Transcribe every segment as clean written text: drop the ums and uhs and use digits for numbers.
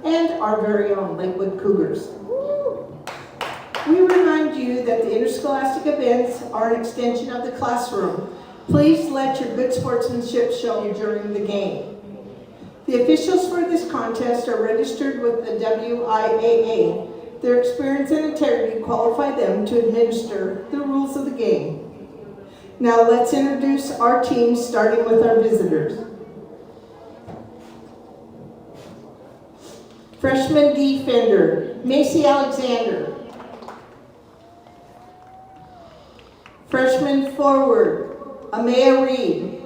and our very own Lakewood Cougars. We remind you that the interscholastic events are an extension of the classroom. Please let your good sportsmanship show during the game. The officials for this contest are registered with the WIAA. Their experience and integrity qualify them to administer the rules of the game. Now let's introduce our teams, starting with our visitors. Freshman defender, Macy Alexander. Freshman forward, Amaya Reed.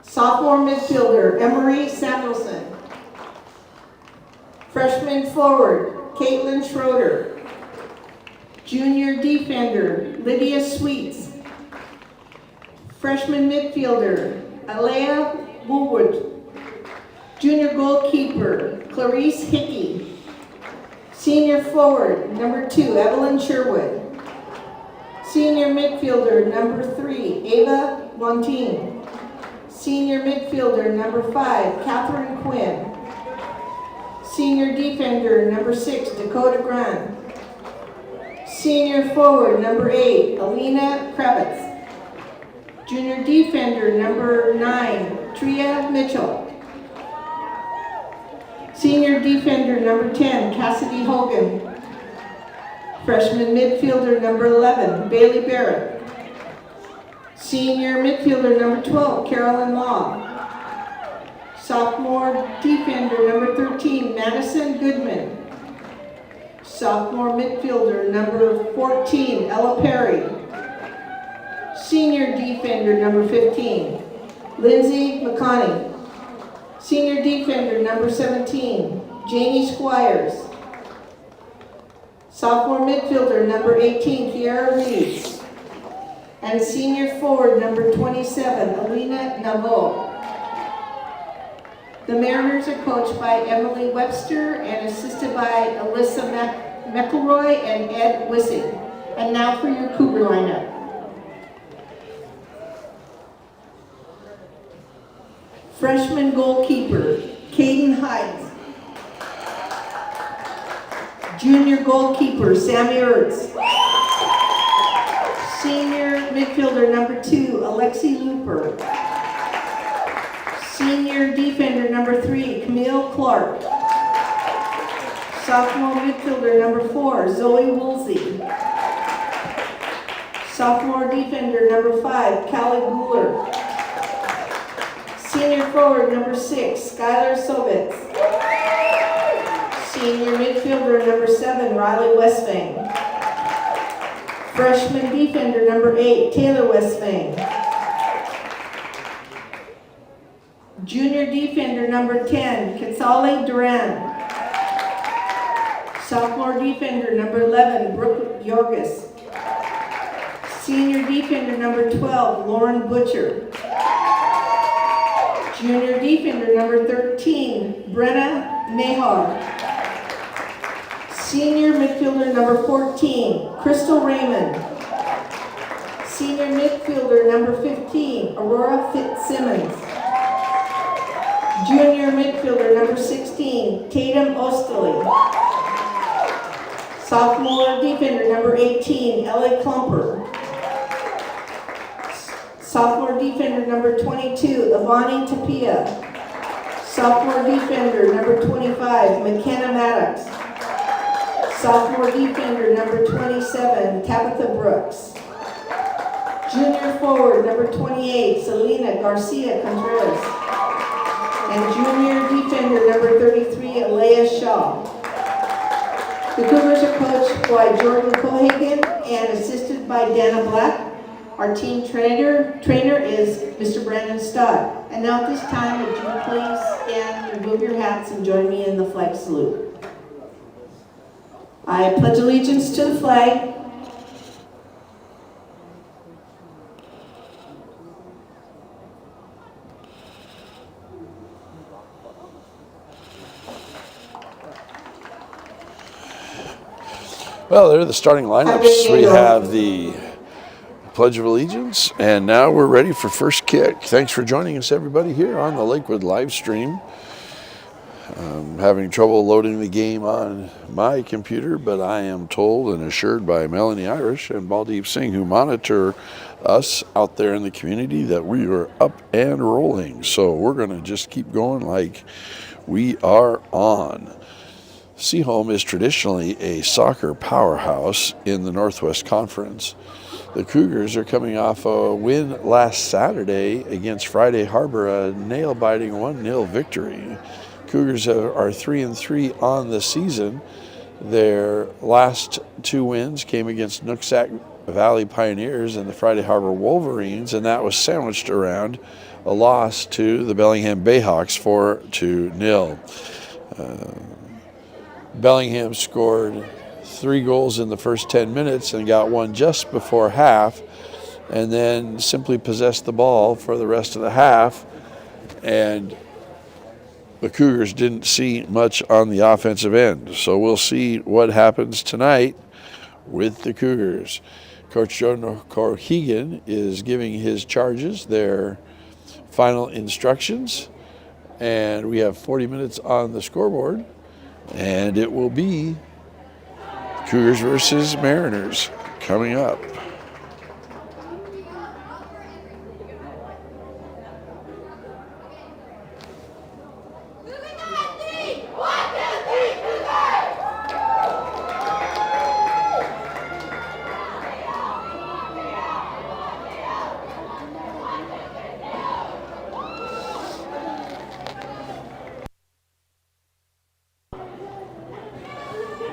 Sophomore midfielder, Emery Samuelson. Freshman forward, Caitlin Schroeder. Junior defender, Lydia Sweets. Freshman midfielder, Alea Woolwood. Junior goalkeeper, Clarice Hickey. Senior forward, number 2, Evelyn Sherwood. Senior midfielder, number 3, Ava Montine. Senior midfielder, number 5, Catherine Quinn. Senior defender, number 6, Dakota Grant. Senior forward, number 8, Alina Kravitz. Junior defender, number 9, Tria Mitchell. Senior defender, number 10, Cassidy Hogan. Freshman midfielder, number 11, Bailey Barrett. Senior midfielder, number 12, Carolyn Law. Sophomore defender, number 13, Madison Goodman. Sophomore midfielder, number 14, Ella Perry. Senior defender, number 15, Lindsay McConney. Senior defender, number 17, Janie Squires. Sophomore midfielder, number 18, Kiara Reed. And senior forward, number 27, Alina Navo. The Mariners are coached by Emily Webster and assisted by Alyssa McElroy and Ed Wissing. And now for your Cougar lineup. Freshman goalkeeper, Caden Hides. Junior goalkeeper, Sammy Ertz. Senior midfielder, number 2, Alexi Looper. Senior defender, number 3, Camille Clark. Sophomore midfielder, number 4, Zoe Woolsey. Sophomore defender, number 5, Callie Bueller. Senior forward, number 6, Skylar Sovitz. Senior midfielder, number 7, Riley Westvang. Freshman defender, number 8, Taylor Westvang. Junior defender, number 10, Katsali Duran. Sophomore defender, number 11, Brooke Yorgis. Senior defender, number 12, Lauren Butcher. Junior defender, number 13, Brenna Nahar. Senior midfielder, number 14, Crystal Raymond. Senior midfielder, number 15, Aurora Fitzsimmons. Junior midfielder, number 16, Tatum Osterley. Sophomore defender, number 18, Ellie Klumper. Sophomore defender, number 22, Ivani Tapia. Sophomore defender, number 25, McKenna Maddox. Sophomore defender, number 27, Tabitha Brooks. Junior forward, number 28, Selena Garcia Contreras. And junior defender, number 33, Alea Shaw. The Cougars are coached by Jordan Cohagen and assisted by Dana Black. Our team trainer is Mr. Brandon Stott. And now at this time, would you please stand, remove your hats, and join me in the flag salute. I pledge allegiance to the flag Well, there are the starting lineups. We have the Pledge of Allegiance, and now we're ready for first kick. Thanks for joining us, everybody, here on the Lakewood live stream. I'm having trouble loading the game on my computer, but I am told and assured by Melanie Irish and Baldeep Singh, who monitor us out there in the community, that we are up and rolling. So we're going to just keep going like we are on. Sehome is traditionally a soccer powerhouse in the Northwest Conference. The Cougars are coming off a win last Saturday against Friday Harbor, a nail-biting 1-0 victory. Cougars are 3-3 on the season. Their last 2 wins came against Nooksack Valley Pioneers and the Friday Harbor Wolverines, and that was sandwiched around a loss to the Bellingham Bayhawks 4-0. Bellingham scored 3 goals in the first 10 minutes and got one just before half, and then simply possessed the ball for the rest of the half, and the Cougars didn't see much on the offensive end. So we'll see what happens tonight with the Cougars. Coach Joe Corhegan is giving his charges their final instructions, and we have 40 minutes on the scoreboard, and it will be Cougars versus Mariners coming up.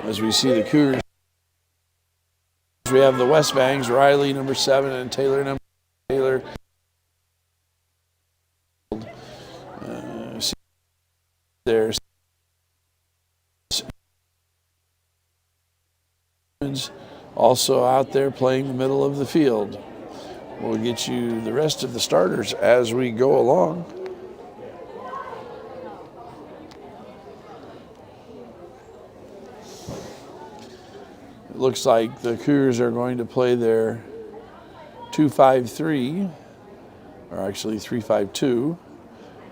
As we see the Cougars, we have the West Bangs, Riley number 7 and Taylor number Taylor. There's also out there playing the middle of the field. We'll get you the rest of the starters as we go along. It looks like the Cougars are going to play their 2-5-3, or actually 3-5-2,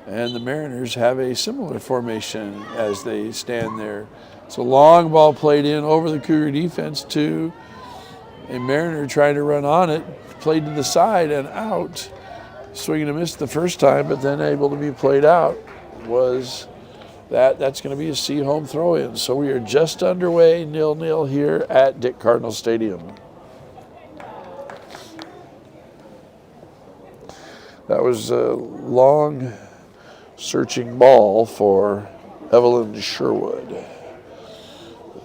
and the Mariners have a similar formation as they stand there. It's a long ball played in over the Cougar defense to a Mariner trying to run on it, played to the side and out. Swing and a miss the first time, but then able to be played out. That's going to be a Sehome throw-in. So we are just underway, 0-0 here at Dick Cardinal Stadium. That was a long searching ball for Evelyn Sherwood.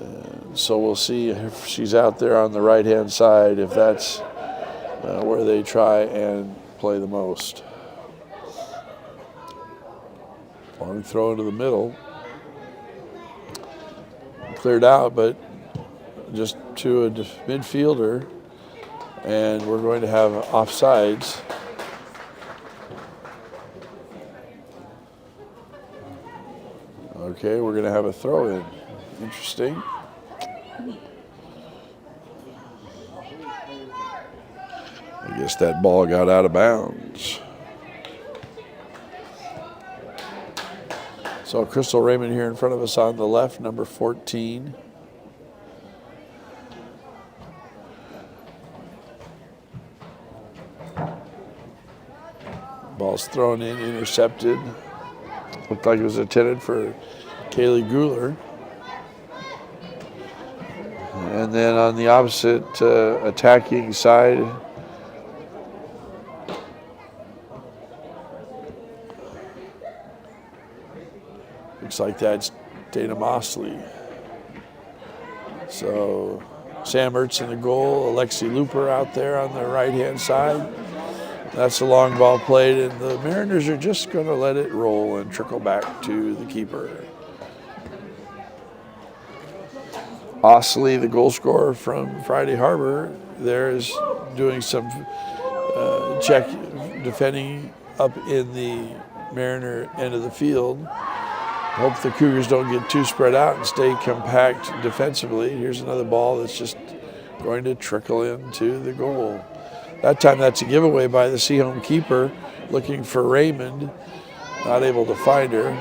And so we'll see if she's out there on the right-hand side, if that's where they try and play the most. Long throw into the middle. Cleared out, but just to a midfielder, and we're going to have offsides. Okay, we're going to have a throw-in. Interesting. I guess that ball got out of bounds. So Crystal Raymond here in front of us on the left, number 14. Ball's thrown in, intercepted. Looked like it was intended for Kaylee Guler. And then on the opposite attacking side, looks like that's Dana Mosley. So Sam Ertz in the goal, Alexi Looper out there on the right-hand side. That's a long ball played, and the Mariners are just going to let it roll and trickle back to the keeper. Osley, the goal scorer from Friday Harbor, there is doing some check defending up in the Mariner end of the field. Hope the Cougars don't get too spread out and stay compact defensively. Here's another ball that's just going to trickle into the goal. That time that's a giveaway by the Sehome keeper, looking for Raymond, not able to find her.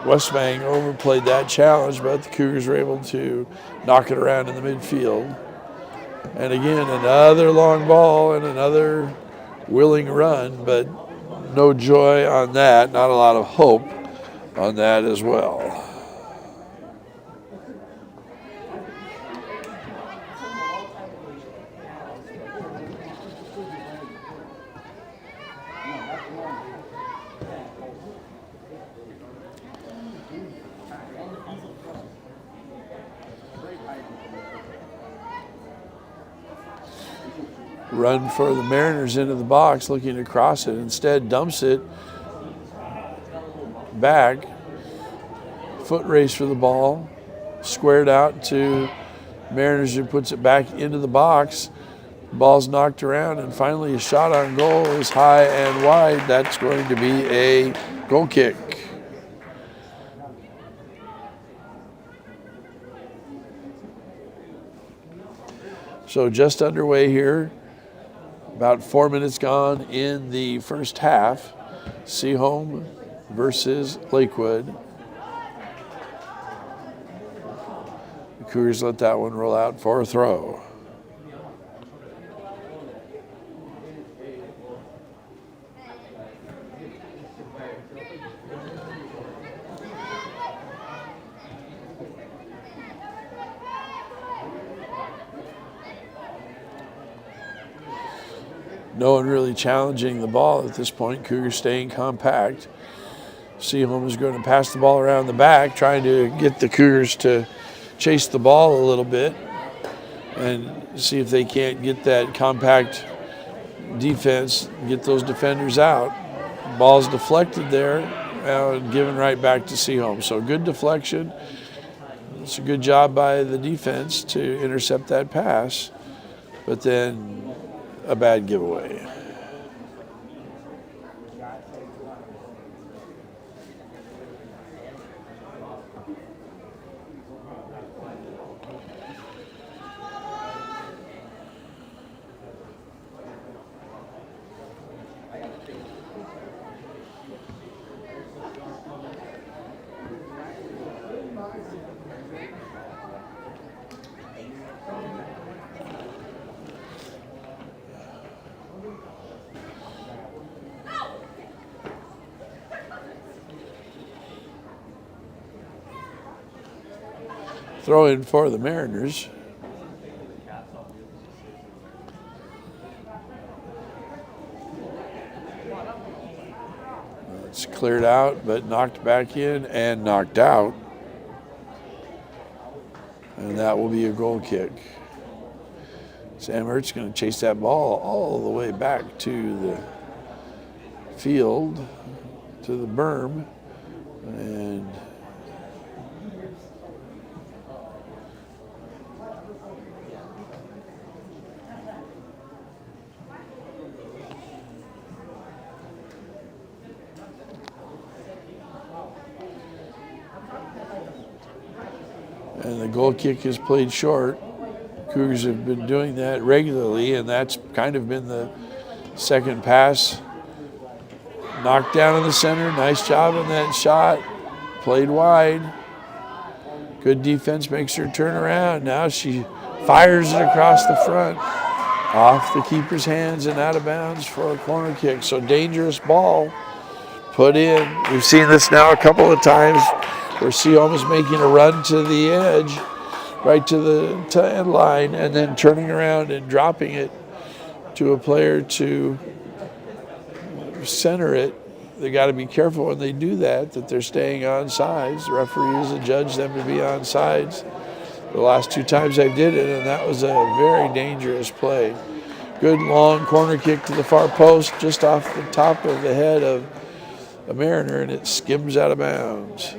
Westbank overplayed that challenge, but the Cougars were able to knock it around in the midfield. And again, another long ball and another willing run, but no joy on that, not a lot of hope on that as well. Run for the Mariners into the box, looking to cross it. Instead, dumps it back. Foot race for the ball. Squared out to Mariners, who puts it back into the box. Ball's knocked around, and finally a shot on goal is high and wide. That's going to be a goal kick. So just underway here. About 4 minutes gone in the first half. Sehome versus Lakewood. The Cougars let that one roll out for a throw. No one really challenging the ball at this point. Cougars staying compact. Sehome is going to pass the ball around the back, trying to get the Cougars to chase the ball a little bit and see if they can't get that compact defense, get those defenders out. Ball's deflected there and given right back to Sehome. So good deflection. It's a good job by the defense to intercept that pass, but then a bad giveaway. Throw in for the Mariners. It's cleared out, but knocked back in and knocked out. And that will be a goal kick. Sam Ertz going to chase that ball all the way back to the field, to the berm, and the goal kick is played short. Cougars have been doing that regularly, and that's kind of been the second pass. Knocked down in the center. Nice job on that shot. Played wide. Good defense makes her turn around. Now she fires it across the front. Off the keeper's hands and out of bounds for a corner kick. So dangerous ball put in. We've seen this now a couple of times where Sehome is making a run to the edge, right to the end line, and then turning around and dropping it to a player to center it. They got to be careful when they do that they're staying on sides. The referees adjudge them to be on sides the last two times they did it, and that was a very dangerous play. Good long corner kick to the far post, just off the top of the head of a Mariner, and it skims out of bounds.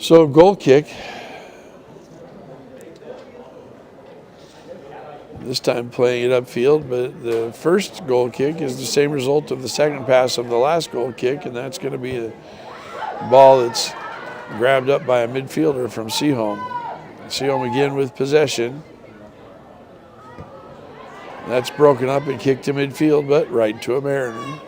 So goal kick. This time playing it upfield, but the first goal kick is the same result of the second pass of the last goal kick, and that's going to be a ball that's grabbed up by a midfielder from Sehome. Sehome again with possession. That's broken up and kicked to midfield, but right to a Mariner.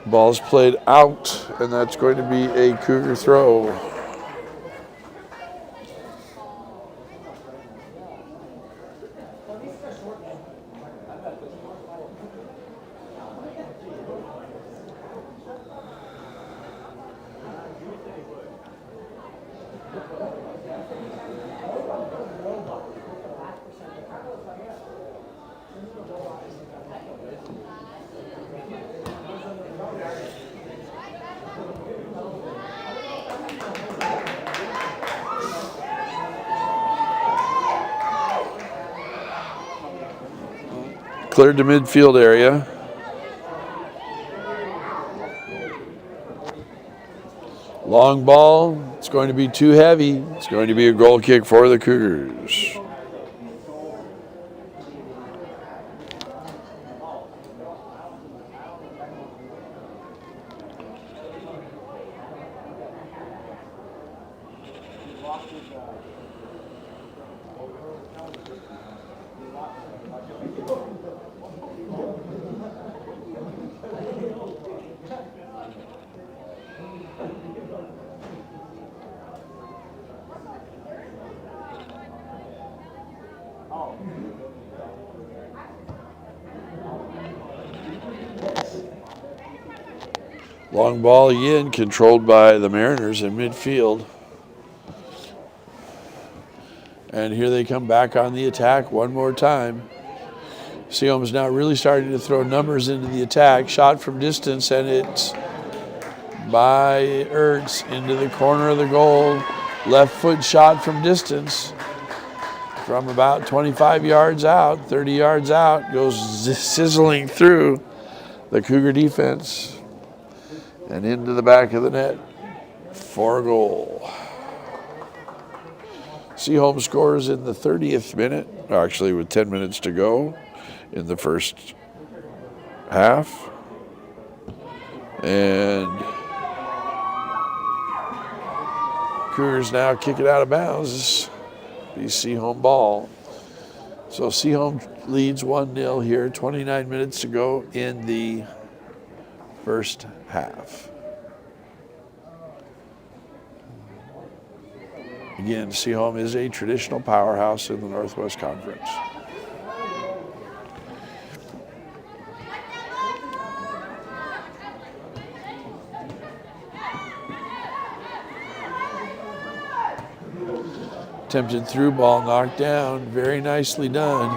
Ball's played out, and that's going to be a Cougar throw. Cleared to midfield area. Long ball. It's going to be too heavy. It's going to be a goal kick for the Cougars. Long ball again, controlled by the Mariners in midfield. And here they come back on the attack one more time. Sehome is now really starting to throw numbers into the attack. Shot from distance, and it's by Ertz into the corner of the goal. Left foot shot from distance from about 25 yards out, 30 yards out. Goes sizzling through the Cougar defense and into the back of the net for a goal. Sehome scores in the 30th minute, actually with 10 minutes to go in the first half. And Cougars now kick it out of bounds. Be Sehome ball. So Sehome leads 1-0 here, 29 minutes to go in the first half. Again, Sehome is a traditional powerhouse in the Northwest Conference. Attempted through ball, knocked down, very nicely done.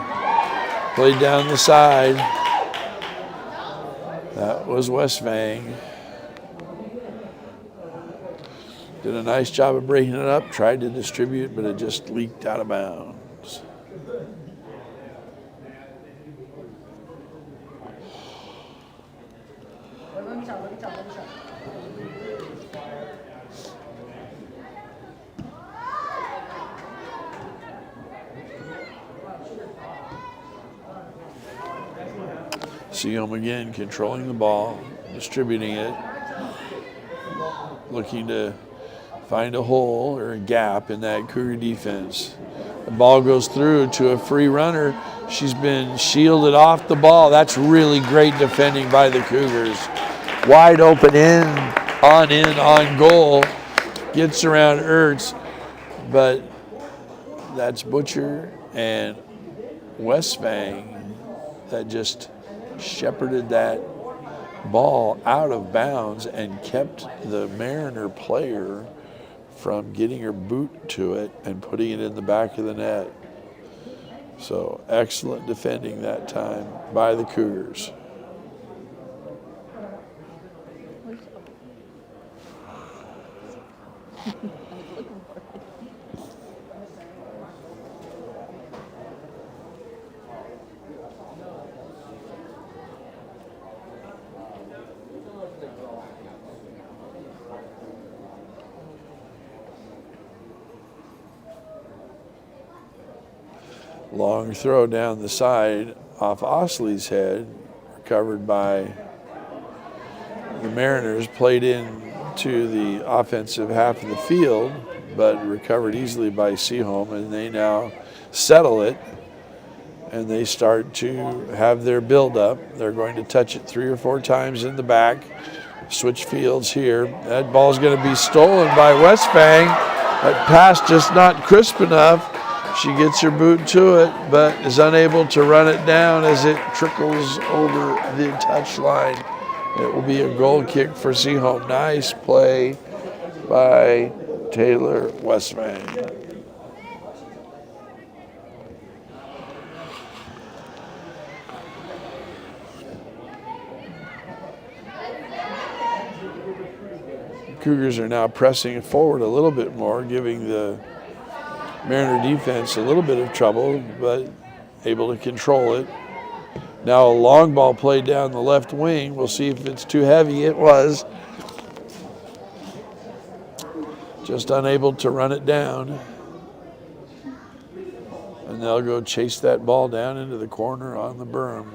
Played down the side. That was Westvang. Did a nice job of breaking it up, tried to distribute, but it just leaked out of bounds. Sehome again controlling the ball, distributing it, looking to find a hole or a gap in that Cougar defense. The ball goes through to a free runner. She's been shielded off the ball. That's really great defending by the Cougars. Wide open in on goal. Gets around Ertz, but that's Butcher and Westvang that just shepherded that ball out of bounds and kept the Mariner player from getting her boot to it and putting it in the back of the net. So excellent defending that time by the Cougars. Long throw down the side off Osley's head, recovered by the Mariners, played in to the offensive half of the field, but recovered easily by Sehome, and they now settle it, and they start to have their build-up. They're going to touch it 3 or 4 times in the back, switch fields here. That ball's going to be stolen by Westfang. That pass just not crisp enough. She gets her boot to it, but is unable to run it down as it trickles over the touch line. It will be a goal kick for Sehome. Nice play by Taylor Westfang. Cougars are now pressing it forward a little bit more, giving the Mariner defense a little bit of trouble, but able to control it. Now a long ball played down the left wing. We'll see if it's too heavy. It was. Just unable to run it down. And they'll go chase that ball down into the corner on the berm.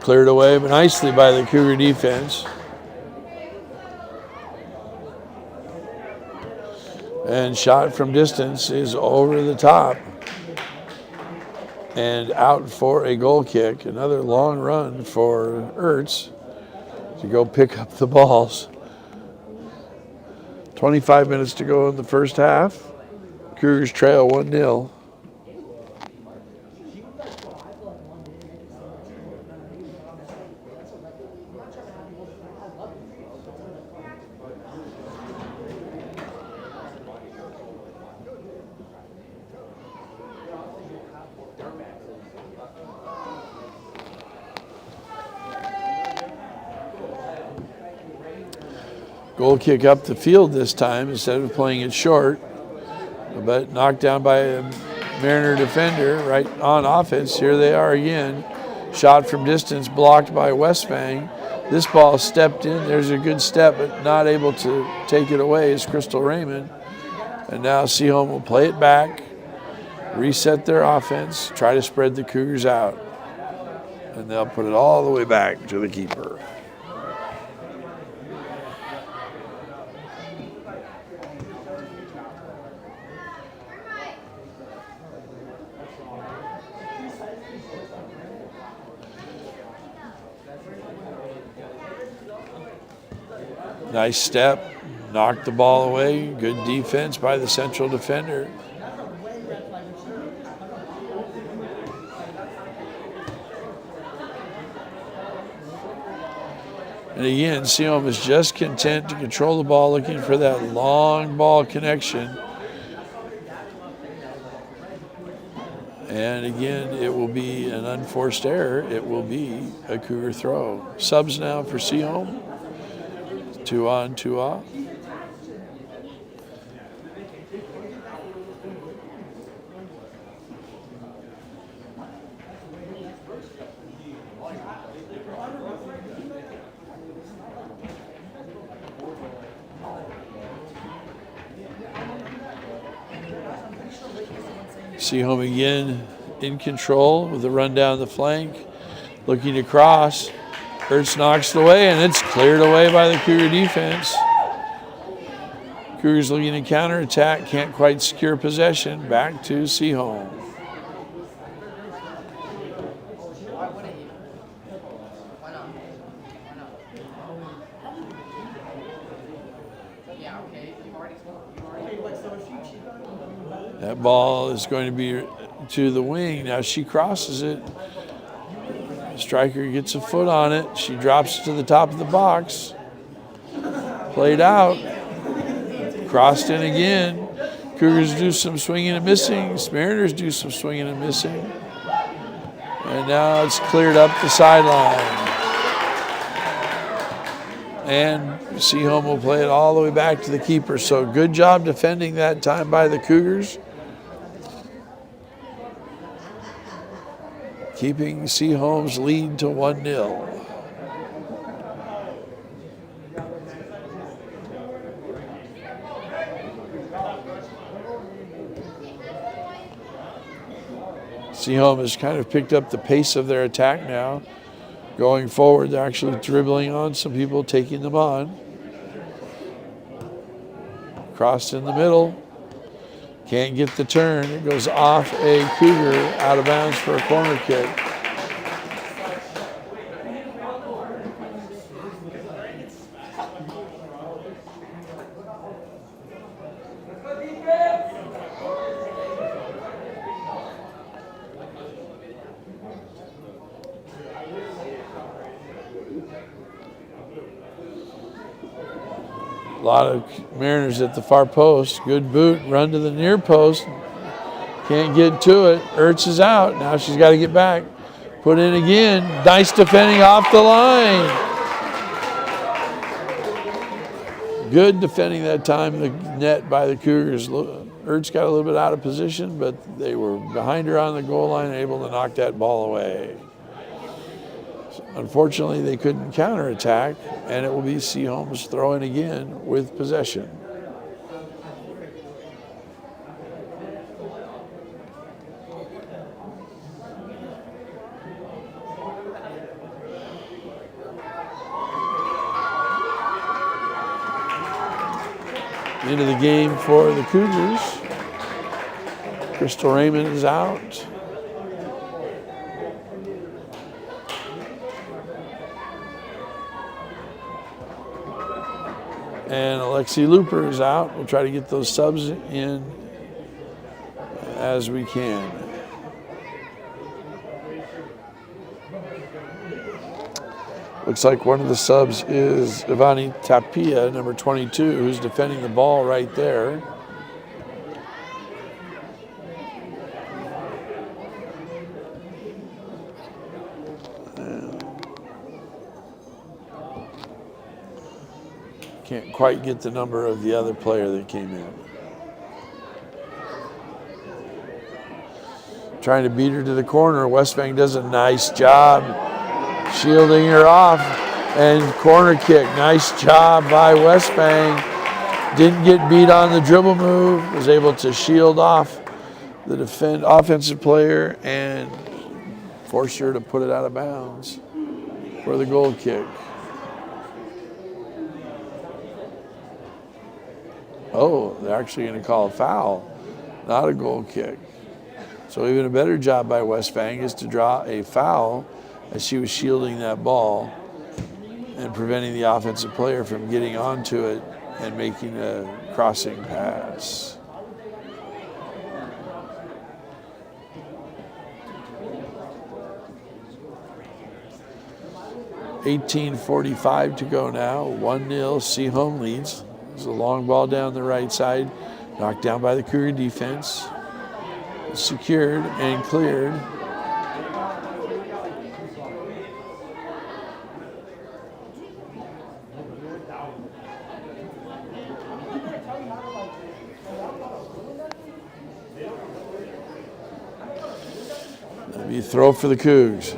Cleared away nicely by the Cougar defense. And shot from distance is over the top and out for a goal kick. Another long run for Ertz to go pick up the balls. 25 minutes to go in the first half. Cougars trail 1-0. Goal kick up the field this time instead of playing it short, but knocked down by a Mariner defender right on offense. Here they are again. Shot from distance blocked by Westfang. This ball stepped in. There's a good step, but not able to take it away is Crystal Raymond. And now Sehome will play it back, reset their offense, try to spread the Cougars out. And they'll put it all the way back to the keeper. Nice step, knocked the ball away. Good defense by the central defender. And again, Sehome is just content to control the ball, looking for that long ball connection. And again, it will be an unforced error. It will be a Cougar throw. Subs now for Sehome. 2 on, 2 off. Sehome again in control with a run down the flank, looking to cross. Ertz knocks it away, and it's cleared away by the Cougar defense. Cougars looking to counterattack, can't quite secure possession. Back to Sehome. That ball is going to be to the wing. Now she crosses it. Striker gets a foot on it. She drops it to the top of the box. Played out. Crossed in again. Cougars do some swinging and missing. Mariners do some swinging and missing. And now it's cleared up the sideline. And Sehome will play it all the way back to the keeper. So good job defending that time by the Cougars. Keeping Sehome's lead to 1-0. Sehome has kind of picked up the pace of their attack now. Going forward, they're actually dribbling on some people, taking them on. Crossed in the middle. Can't get the turn. It goes off a Cougar, out of bounds for a corner kick. A lot of Mariners at the far post. Good boot, run to the near post. Can't get to it. Ertz is out. Now she's got to get back. Put in again. Nice defending off the line. Good defending that time, the net by the Cougars. Ertz got a little bit out of position, but they were behind her on the goal line, able to knock that ball away. Unfortunately, they couldn't counterattack, and it will be Sehome's throw-in again with possession. Into the game for the Cougars. Crystal Raymond is out. And Alexi Looper is out. We'll try to get those subs in as we can. Looks like one of the subs is Ivani Tapia, number 22, who's defending the ball right there. Can't quite get the number of the other player that came in. Trying to beat her to the corner. Westbank does a nice job shielding her off. And corner kick. Nice job by Westbank. Didn't get beat on the dribble move. Was able to shield off the offensive player and force her to put it out of bounds for the goal kick. Oh, they're actually going to call a foul, not a goal kick. So even a better job by Westbank is to draw a foul as she was shielding that ball and preventing the offensive player from getting onto it and making a crossing pass. .18:45 to go now. 1-0, Sehome leads. There's a long ball down the right side, knocked down by the Cougar defense. Secured and cleared. That'll be a throw for the Cougs.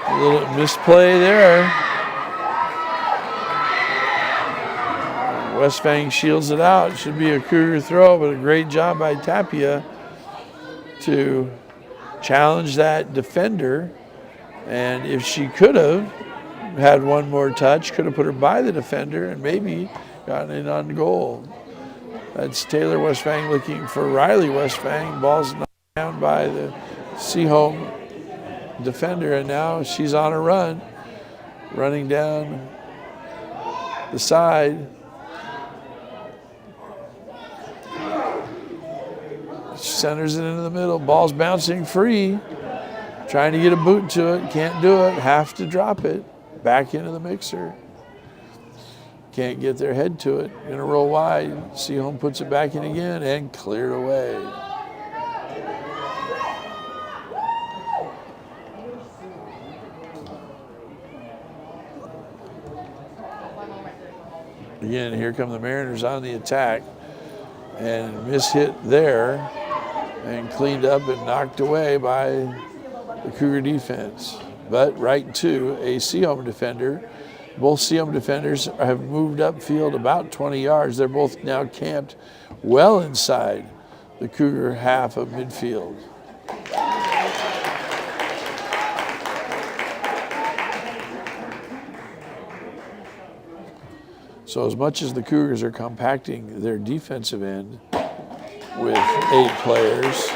A little misplay there. Westbank shields it out. It should be a Cougar throw, but a great job by Tapia to challenge that defender. And if she could have had one more touch, could have put her by the defender and maybe gotten in on goal. That's Taylor Westbank looking for Riley Westbank. Ball's knocked down by the Sehome defender, and now she's on a run, running down the side. Centers it into the middle. Ball's bouncing free. Trying to get a boot to it. Can't do it. Have to drop it. Back into the mixer. Can't get their head to it. Gonna roll wide. Sehome puts it back in again and cleared away. Again, here come the Mariners on the attack. And mishit there. And cleaned up and knocked away by the Cougar defense. But right to a Sehome defender. Both Sehome defenders have moved upfield about 20 yards. They're both now camped well inside the Cougar half of midfield. So as much as the Cougars are compacting their defensive end with 8 players,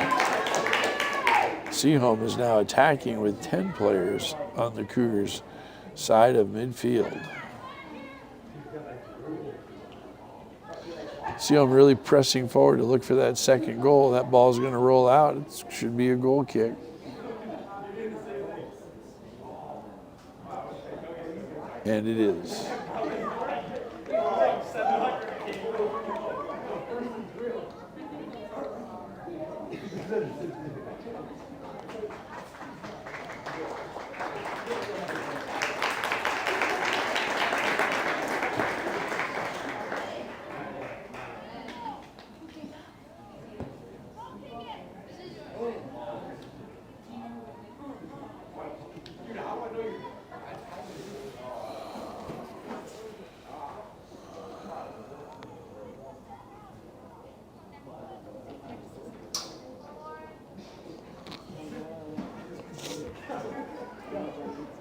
Sehome is now attacking with 10 players on the Cougars' side of midfield. Sehome really pressing forward to look for that second goal. That ball's going to roll out. It should be a goal kick. And it is.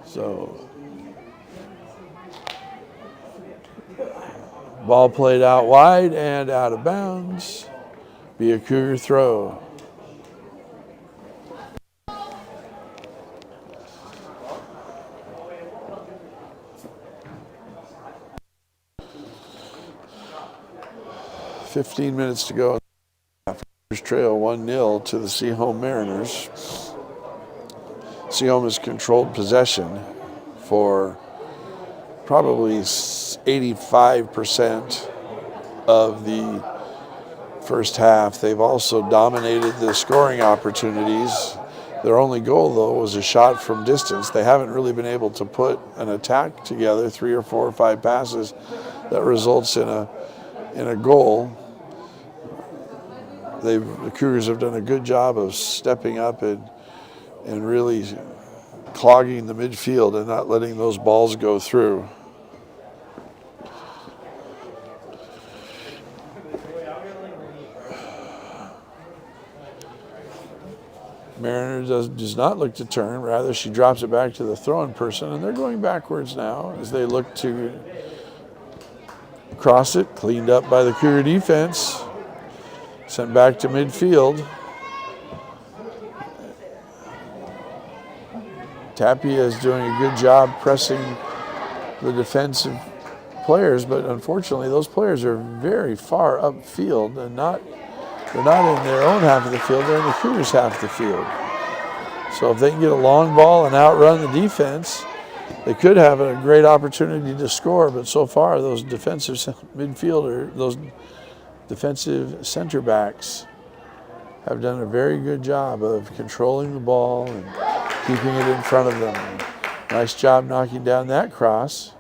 So, ball played out wide and out of bounds. Be a Cougar throw. "15 minutes to go. Cougars trail 1-0 to the Sehome Mariners. Sehome has controlled possession for probably 85% of the first half. They've also dominated the scoring opportunities. Their only goal, though, was a shot from distance. They haven't really been able to put an attack together, 3 or 4 or 5 passes that results in a goal. The Cougars have done a good job of stepping up and really clogging the midfield and not letting those balls go through. Mariner does not look to turn. Rather, she drops it back to the throwing person, and they're going backwards now as they look to cross it. Cleaned up by the Cougar defense. Sent back to midfield. Tapia is doing a good job pressing the defensive players, but unfortunately those players are very far upfield and they're not in their own half of the field, they're in the Cougars' half of the field. So if they can get a long ball and outrun the defense, they could have a great opportunity to score, but so far those defensive those defensive center backs have done a very good job of controlling the ball and keeping it in front of them. Nice job knocking down that cross.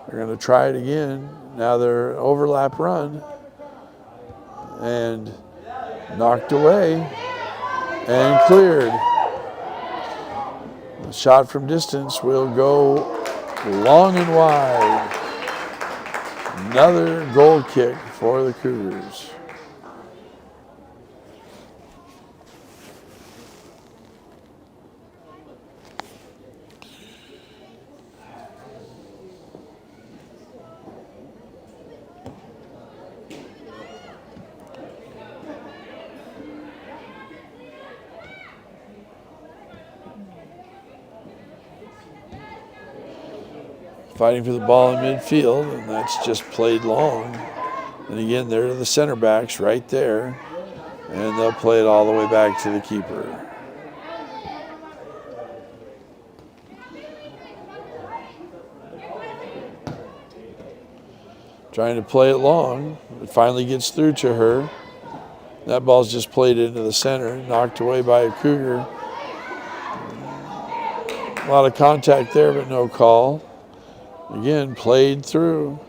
They're going to try it again. Now they're overlap run and knocked away and cleared. The shot from distance will go long and wide. Another goal kick for the Cougars. fighting for the ball in midfield, and that's just played long. And again, there are the center backs right there, and they'll play it all the way back to the keeper. Trying to play it long. It finally gets through to her. That ball's just played into the center, knocked away by a Cougar. A lot of contact there, but no call. Again, played through.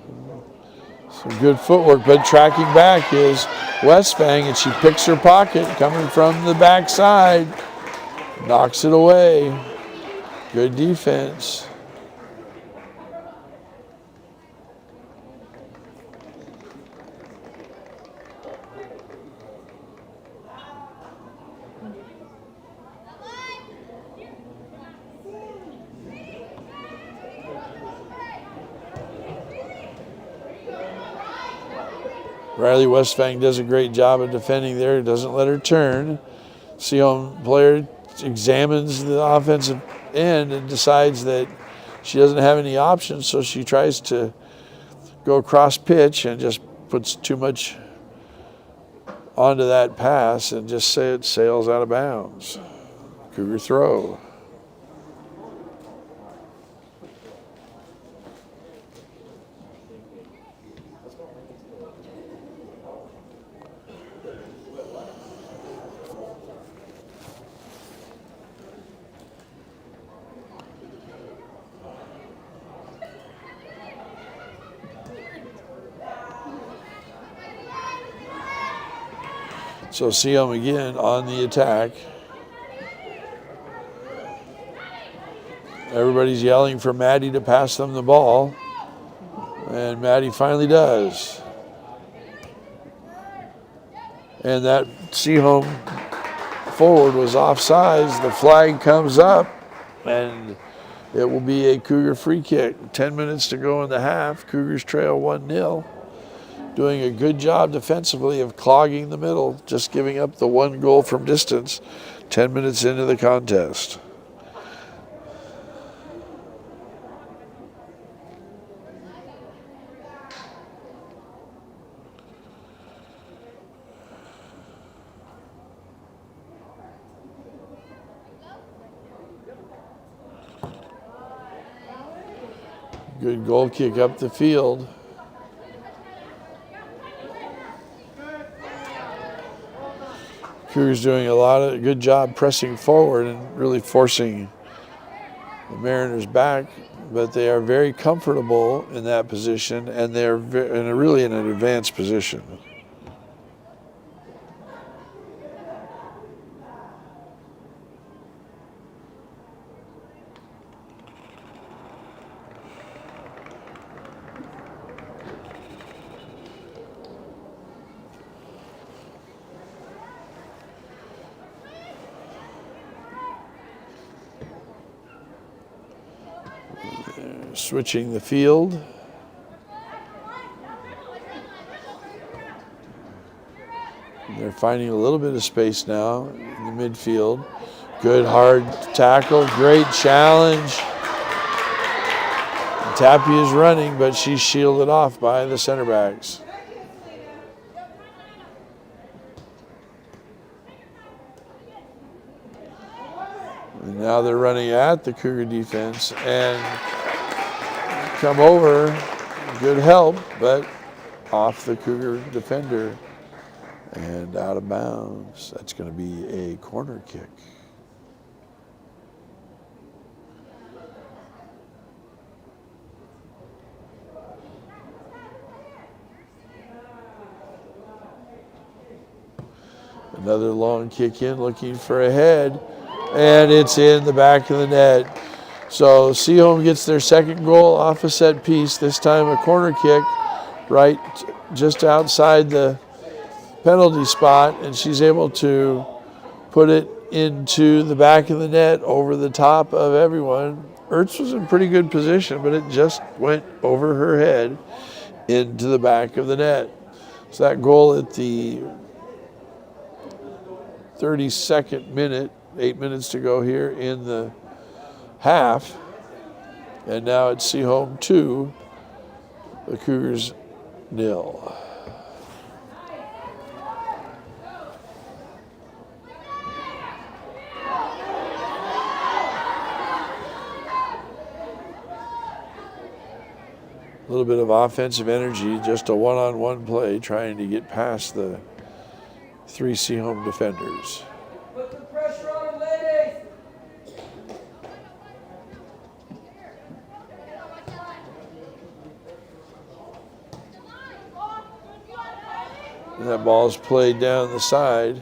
Some good footwork, but tracking back is Westfang, and she picks her pocket coming from the backside. Knocks it away. Good defense. Riley Westfang does a great job of defending there. Doesn't let her turn. Sehome player examines the offensive end and decides that she doesn't have any options, so she tries to go across pitch and just puts too much onto that pass and just say it sails out of bounds. Cougar throw. So Sehome again on the attack. Everybody's yelling for Maddie to pass them the ball, and Maddie finally does. And that Sehome forward was offsides. The flag comes up, and it will be a Cougar free kick. 10 minutes to go in the half. Cougars trail 1-0. Doing a good job defensively of clogging the middle, just giving up the one goal from distance 10 minutes into the contest. Good goal kick up the field. Cougars doing a good job pressing forward and really forcing the Mariners back, but they are very comfortable in that position, and they're really in an advanced position. Switching the field. They're finding a little bit of space now in the midfield. Good hard tackle, great challenge. Tappy is running, but she's shielded off by the center backs. And now they're running at the Cougar defense and come over, good help, but off the Cougar defender and out of bounds. That's going to be a corner kick. Another long kick in, looking for a head, and it's in the back of the net. So Sehome gets their second goal off a set piece, this time a corner kick right just outside the penalty spot, and she's able to put it into the back of the net over the top of everyone. Ertz was in pretty good position, but it just went over her head into the back of the net. So that goal at the 32nd minute, 8 minutes to go here in the half, And now it's Sehome 2, the Cougars 0. A little bit of offensive energy, just a one-on-one play, trying to get past the 3 Sehome defenders. Put the pressure on them, ladies. And that ball's played down the side.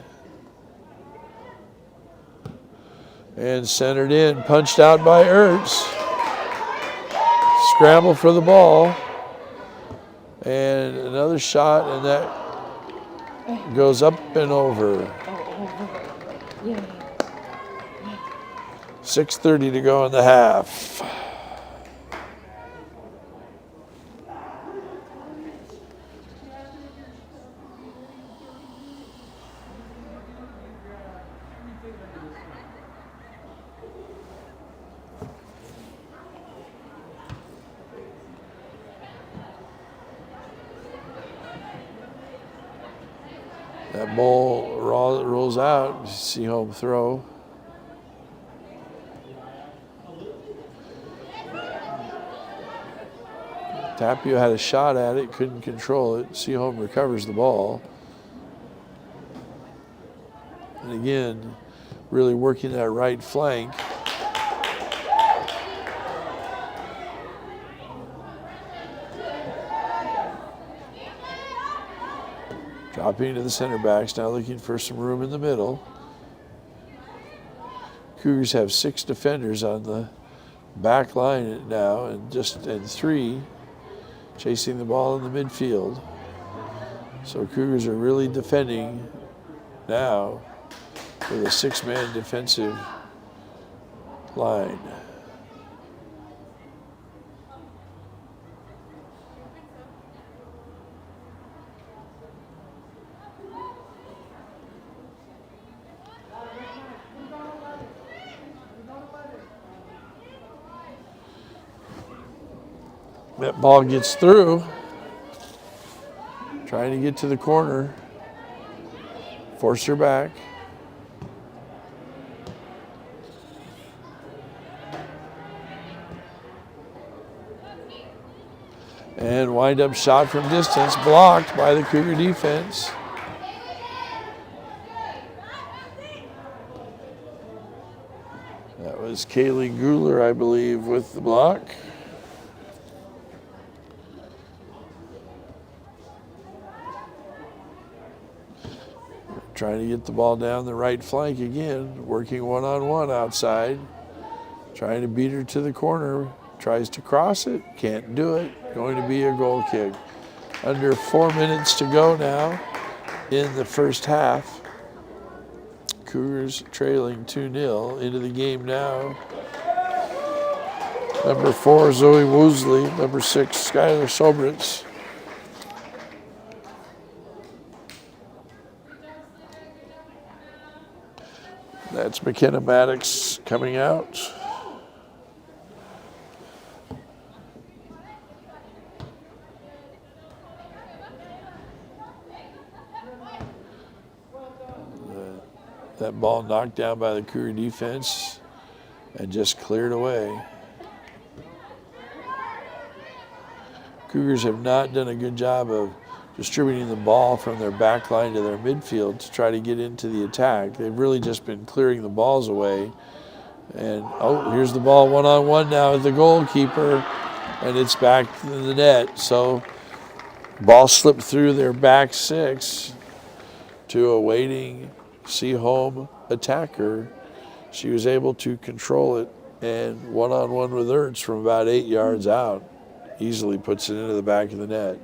And centered in, punched out by Ertz. Scramble for the ball. And another shot, and that goes up and over. 6:30 to go in the half. That ball rolls out. Sehome throw. Tapio had a shot at it, couldn't control it. Sehome recovers the ball. And again, really working that right flank. Dropping to the center backs, now looking for some room in the middle. Cougars have 6 defenders on the back line now, and 3 chasing the ball in the midfield. So Cougars are really defending now with a 6-man defensive line. That ball gets through, trying to get to the corner, force her back. And wind up shot from distance, blocked by the Cougar defense. That was Kaylee Guler, I believe, with the block. Trying to get the ball down the right flank again, working one-on-one outside. Trying to beat her to the corner. Tries to cross it, can't do it. Going to be a goal kick. Under 4 minutes to go now in the first half. Cougars trailing 2-0 into the game now. Number 4, Zoe Woosley. Number 6, Skylar Sobritz. That's McKenna Maddox coming out. That ball knocked down by the Cougar defense and just cleared away. Cougars have not done a good job of distributing the ball from their back line to their midfield to try to get into the attack. They've really just been clearing the balls away. And, oh, here's the ball one-on-one now with the goalkeeper, and it's back in the net. So ball slipped through their back 6 to a waiting Sehome attacker. She was able to control it, and one-on-one with Ertz from about 8 yards out. Easily puts it into the back of the net.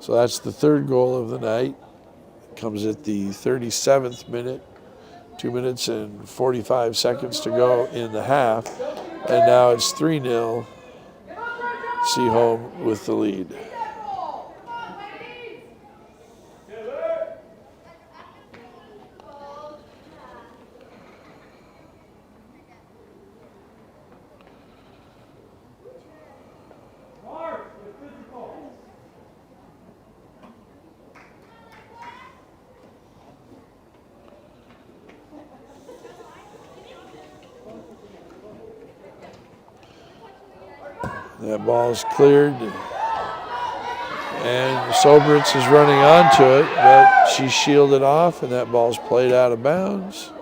So that's the 3rd goal of the night. Comes at the 37th minute. 2 minutes and 45 seconds to go in the half. And now it's 3-0. Sehome with the lead. That ball's cleared. And Sobritz is running onto it, but she's shielded off, and that ball's played out of bounds.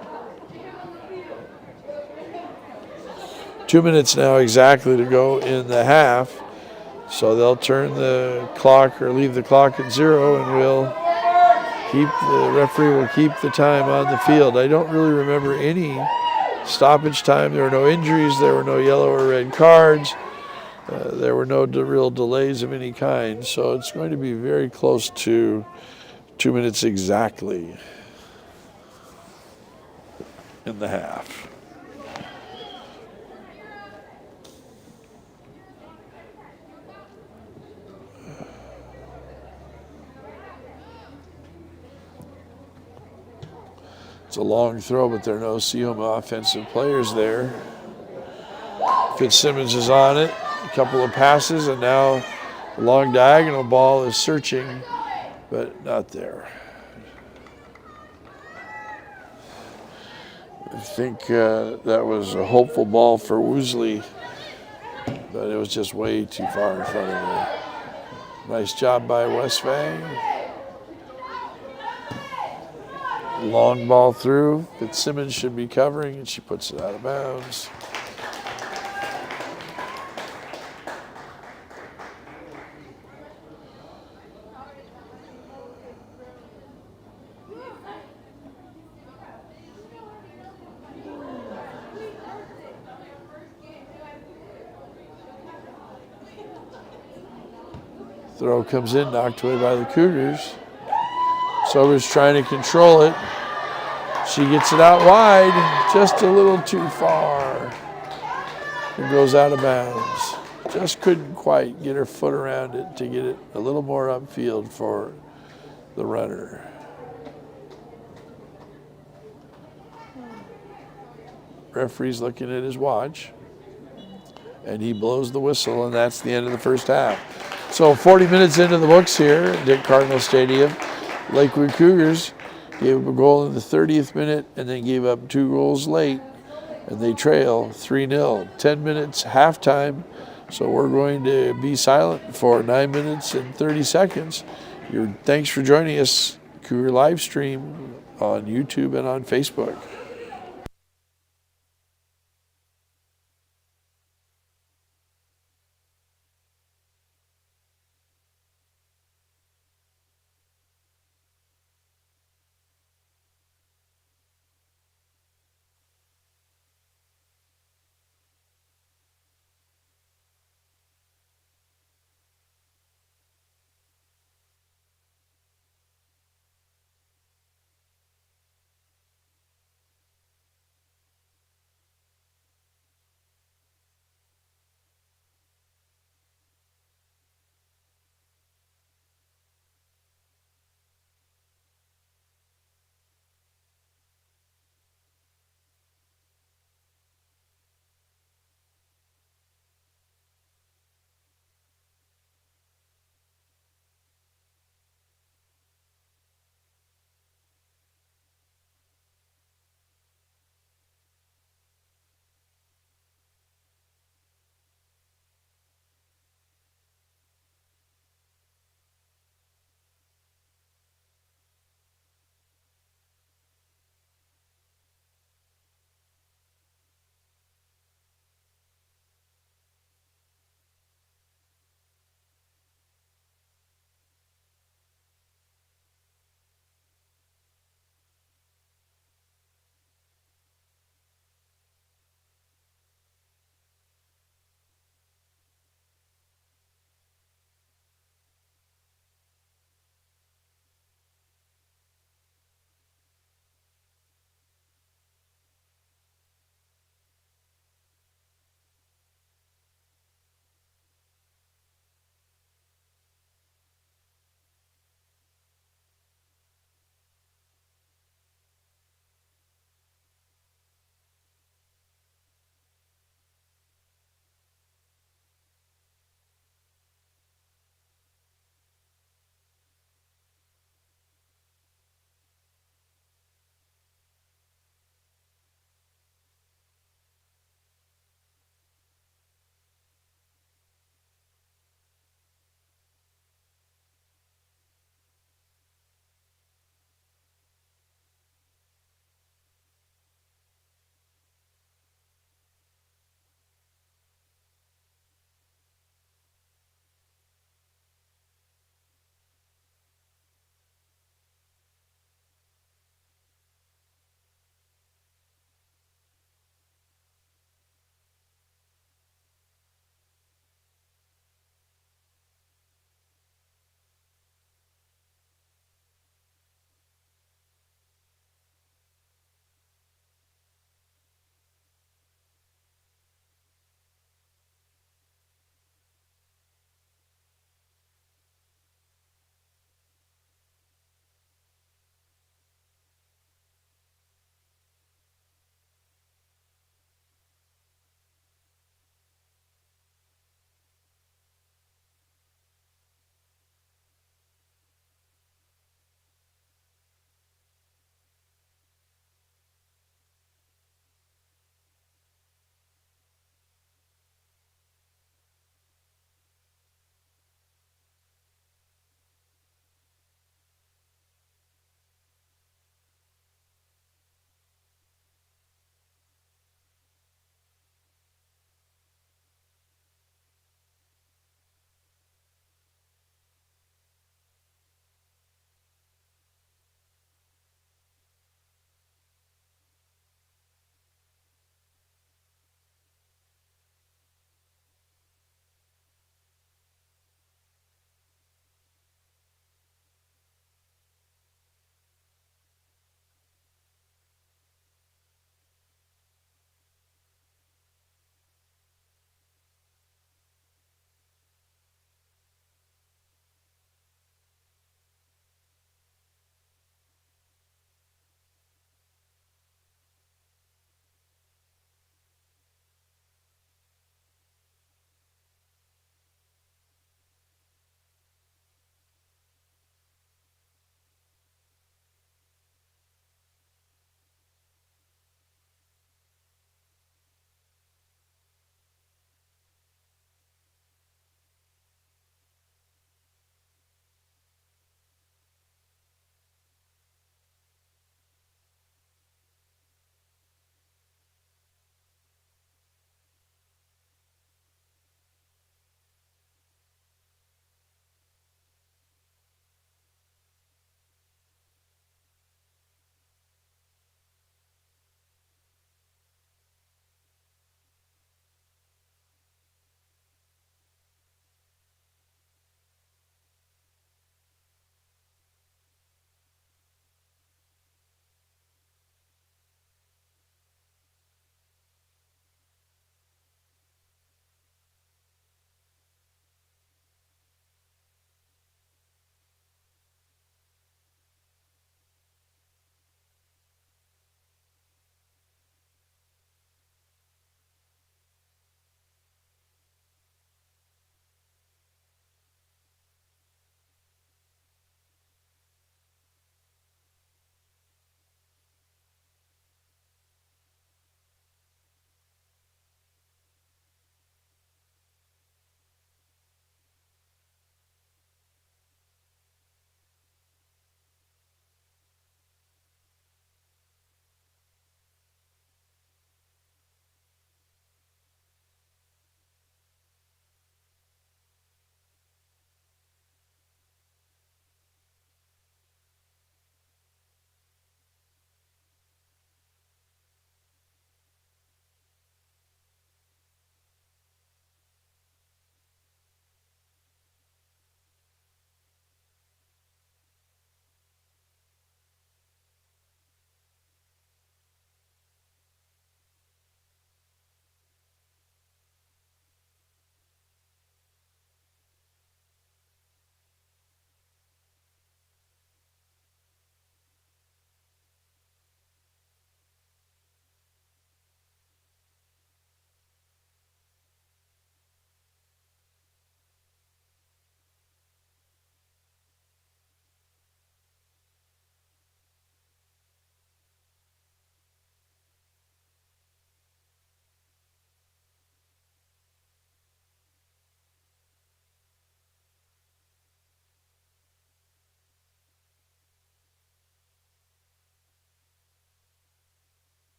2 minutes now exactly to go in the half. So they'll turn the clock or leave the clock at 0, and the referee will keep the time on the field. I don't really remember any stoppage time. There were no injuries. There were no yellow or red cards. There were no real delays of any kind. So it's going to be very close to 2 minutes exactly in the half. It's a long throw, but there are no Sehome offensive players there. Fitzsimmons is on it. A couple of passes, and now the long diagonal ball is searching, but not there. I think that was a hopeful ball for Woosley, but it was just way too far in front of her. Nice job by Westfang. Long ball through. Fitzsimmons should be covering, and she puts it out of bounds. Throw comes in, knocked away by the Cougars. Sober's trying to control it. She gets it out wide, just a little too far. It goes out of bounds. Just couldn't quite get her foot around it to get it a little more upfield for the runner. Referee's looking at his watch, and he blows the whistle, and that's the end of the first half. So 40 minutes into the books here at Dick Cardinal Stadium. Lakewood Cougars gave up a goal in the 30th minute and then gave up 2 goals late, and they trail 3-0. 10 minutes halftime, so we're going to be silent for 9 minutes and 30 seconds. Thanks for joining us, Cougar live stream on YouTube and on Facebook.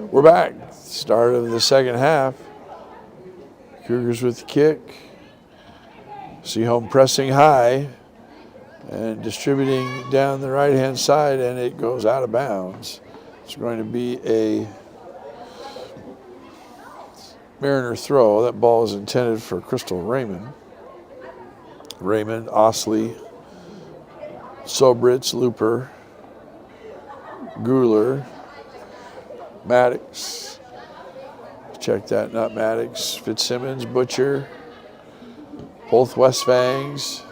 We're back. Start of the second half. Cougars with the kick. Sehome pressing high and distributing down the right-hand side, and it goes out of bounds. It's going to be a Mariner throw. That ball is intended for Crystal Raymond. Raymond, Osley, Sobritz, Looper, Guler, Maddox. Check that, not Maddox. Fitzsimmons, Butcher, both Westfangs.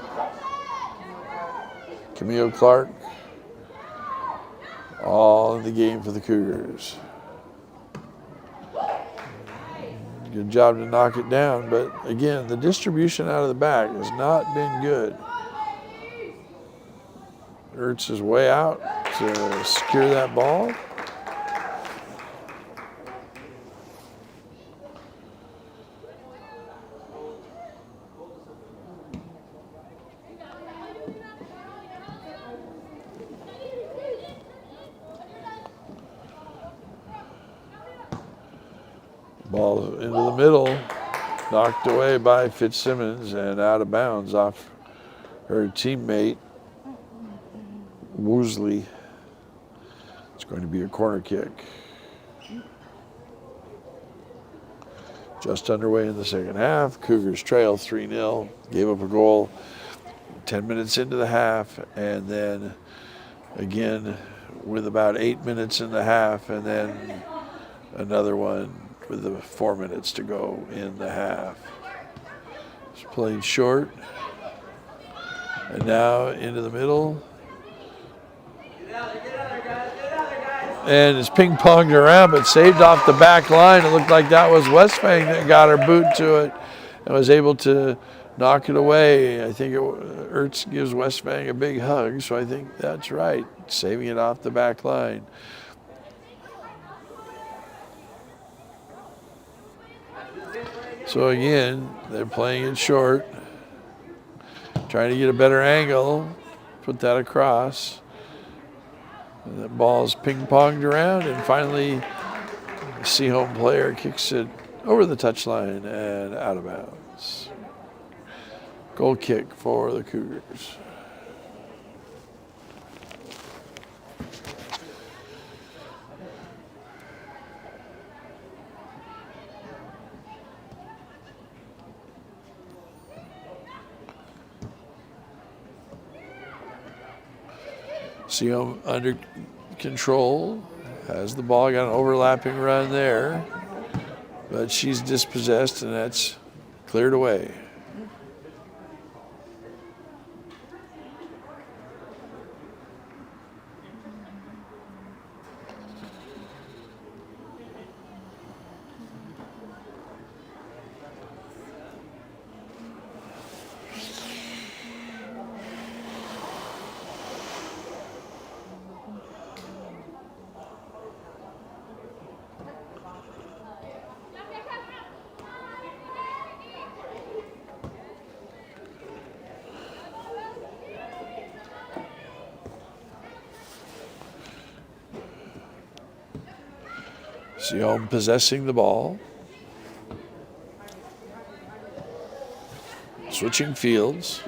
Camille Clark, all in the game for the Cougars. Good job to knock it down, but again, the distribution out of the back has not been good. Ertz is way out to secure that ball. Ball into the middle, knocked away by Fitzsimmons and out of bounds off her teammate, Woosley. It's going to be a corner kick. Just underway in the second half. Cougars trail 3-0, gave up a goal 10 minutes into the half, and then again with about 8 minutes in the half, and then another one with the 4 minutes to go in the half. It's played short. And now into the middle. And it's ping-ponged around, but saved off the back line. It looked like that was Westfang that got her boot to it and was able to knock it away. I think Ertz gives Westfang a big hug, so I think that's right, saving it off the back line. So again, they're playing it short, trying to get a better angle, put that across. And that ball's ping-ponged around, and finally the Sehome player kicks it over the touchline and out of bounds. Goal kick for the Cougars. Sehome under control, has the ball, got an overlapping run there, but she's dispossessed and that's cleared away. Sehome possessing the ball. Switching fields.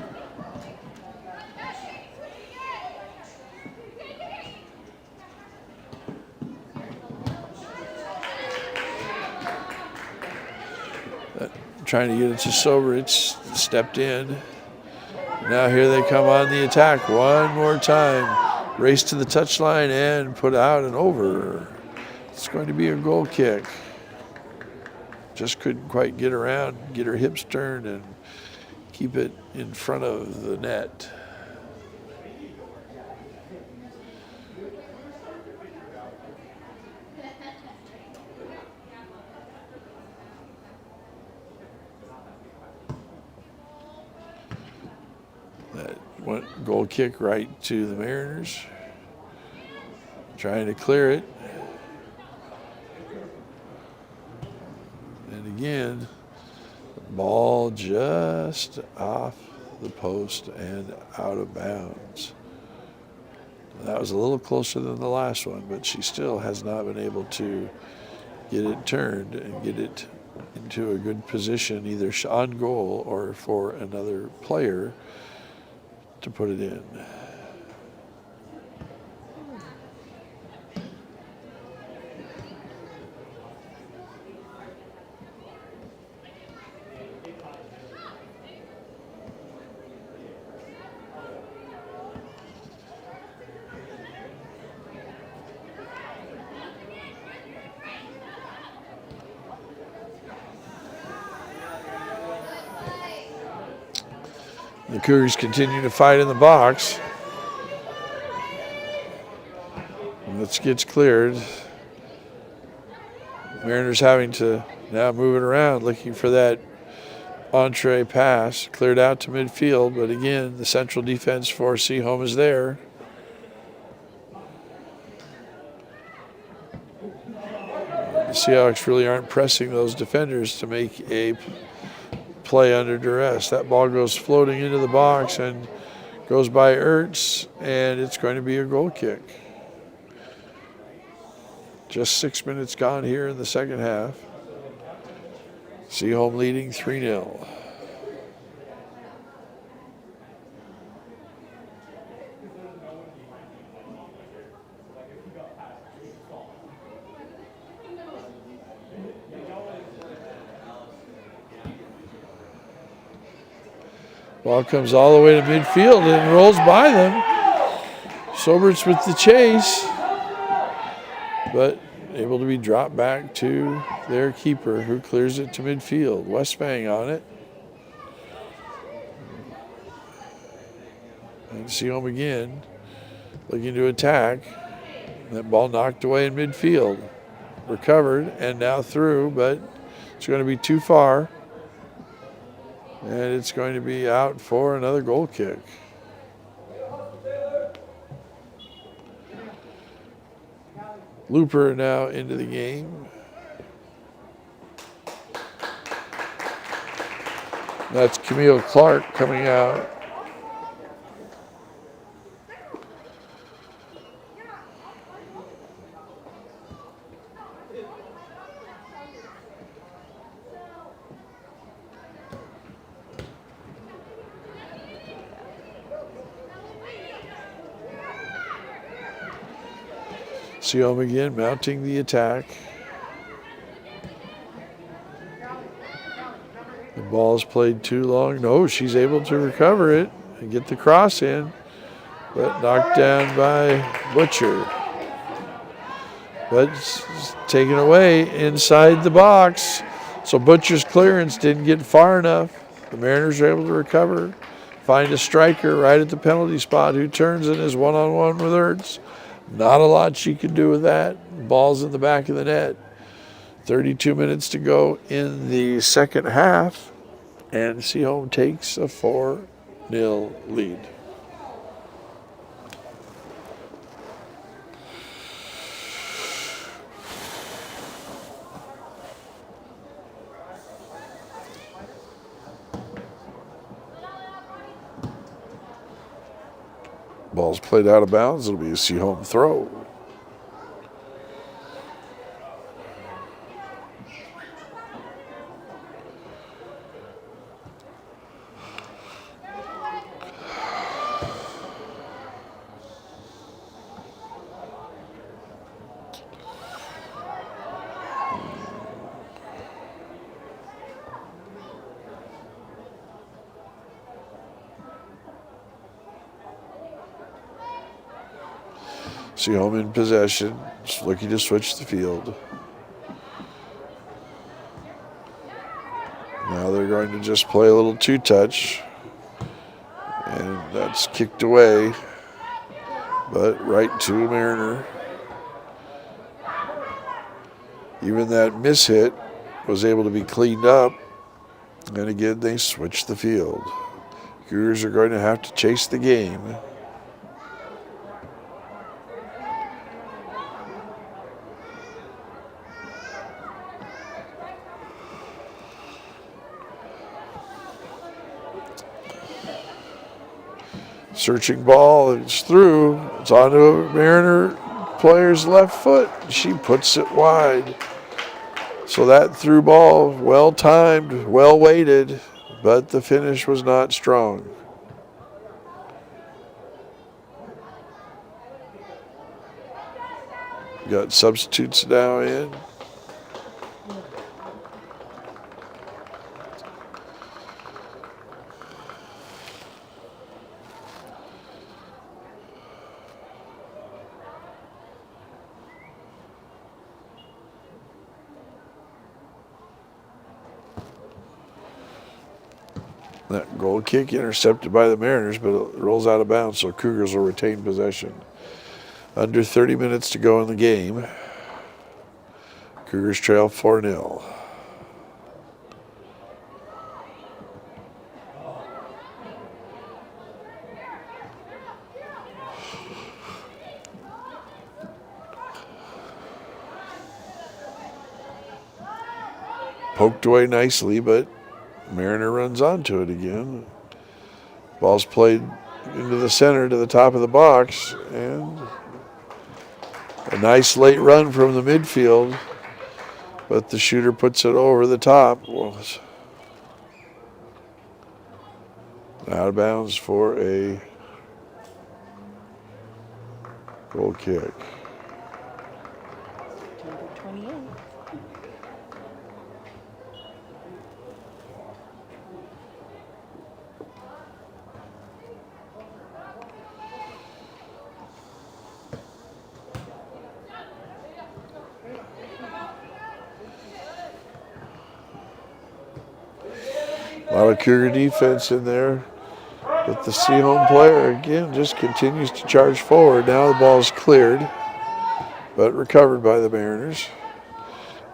Trying to get it to Sobritz, stepped in. Now here they come on the attack one more time. Race to the touchline and put out and over. It's going to be a goal kick. Just couldn't quite get around, get her hips turned, and keep it in front of the net. That went goal kick right to the Mariners. Trying to clear it. And again, ball just off the post and out of bounds. That was a little closer than the last one, but she still has not been able to get it turned and get it into a good position, either on goal or for another player to put it in. The Cougars continue to fight in the box. This gets cleared. Mariners having to now move it around, looking for that entree pass. Cleared out to midfield, but again, the central defense for Sehome is there. The Seahawks really aren't pressing those defenders to make a play under duress. That ball goes floating into the box and goes by Ertz, and it's going to be a goal kick. Just 6 minutes gone here in the second half. Sehome leading 3-0. Ball comes all the way to midfield and rolls by them. Soberts with the chase, but able to be dropped back to their keeper, who clears it to midfield. Westbang on it. And Sehome again, looking to attack. That ball knocked away in midfield. Recovered and now through, but it's going to be too far. And it's going to be out for another goal kick. Looper now into the game. That's Camille Clark coming out. Sehome again mounting the attack. The ball's played too long. No, she's able to recover it and get the cross in, but knocked down by Butcher. But it's taken away inside the box. So Butcher's clearance didn't get far enough. The Mariners are able to recover, find a striker right at the penalty spot who turns and is one-on-one with Ertz. Not a lot she could do with that. Ball's in the back of the net. 32 minutes to go in the second half, and Sehome takes a 4-0 lead. Ball's played out of bounds. It'll be a Sehome throw. Sehome in possession, just looking to switch the field. Now they're going to just play a little two-touch, and that's kicked away, but right to a Mariner. Even that mishit was able to be cleaned up, and again they switch the field. Cougars are going to have to chase the game. Searching ball, it's through. It's onto a Mariner player's left foot. She puts it wide. So that through ball, well timed, well weighted, but the finish was not strong. Got substitutes now in. That goal kick intercepted by the Mariners, but it rolls out of bounds, so Cougars will retain possession. Under 30 minutes to go in the game. Cougars trail 4-0. Poked away nicely, but Mariner runs onto it again. Ball's played into the center to the top of the box, and a nice late run from the midfield, but the shooter puts it over the top. Well, out of bounds for a goal kick. Number 28. A lot of Cougar defense in there. But the Sehome player, again, just continues to charge forward. Now the ball's cleared, but recovered by the Mariners.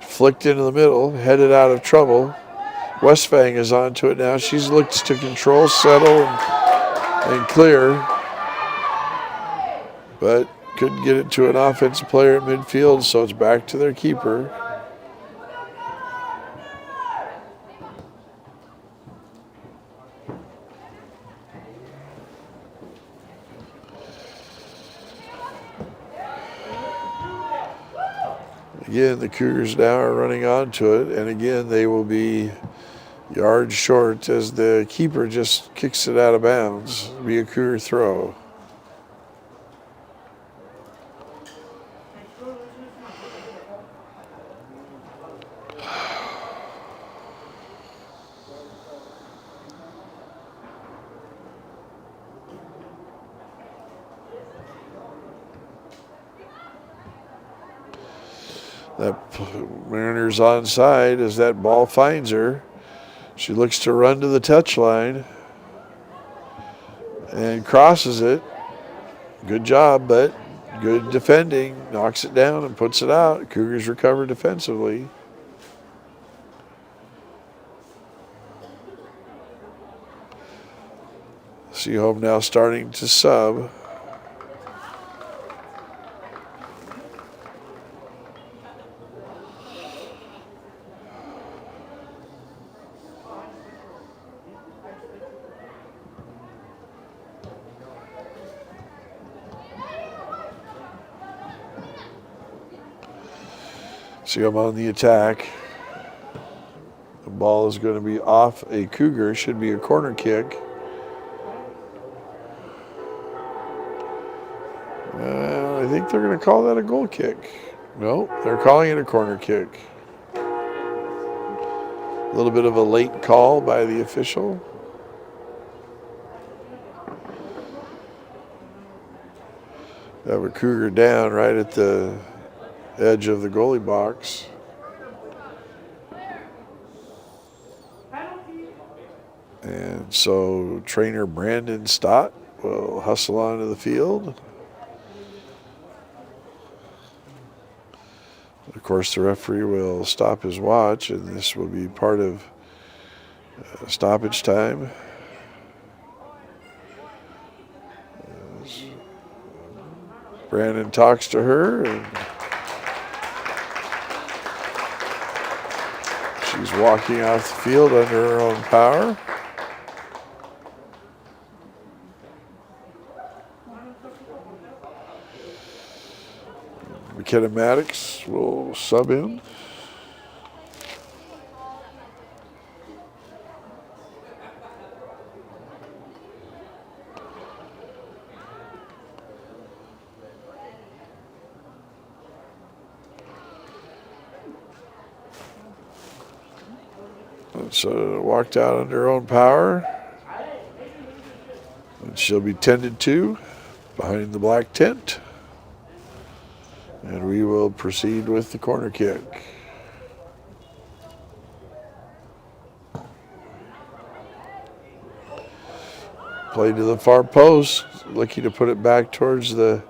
Flicked into the middle, headed out of trouble. Westfang is onto it now. She looks to control, settle, and clear. But couldn't get it to an offensive player at midfield, so it's back to their keeper. Again, the Cougars now are running onto it, and again, they will be yards short as the keeper just kicks it out of bounds. It'll be a Cougar throw. That Mariners onside as that ball finds her. She looks to run to the touchline and crosses it. Good job, but good defending. Knocks it down and puts it out. Cougars recover defensively. Sehome now starting to sub. Sehome on the attack. The ball is going to be off a Cougar. Should be a corner kick. I think they're going to call that a goal kick. No, they're calling it a corner kick. A little bit of a late call by the official. Have a Cougar down right at the edge of the goalie box. And so trainer Brandon Stott will hustle onto the field. Of course, the referee will stop his watch, and this will be part of stoppage time. As Brandon talks to her, and she's walking off the field under her own power. McKenna Maddox will sub in. So walked out on her own power. And she'll be tended to behind the black tent. And we will proceed with the corner kick. Play to the far post, looking to put it back towards the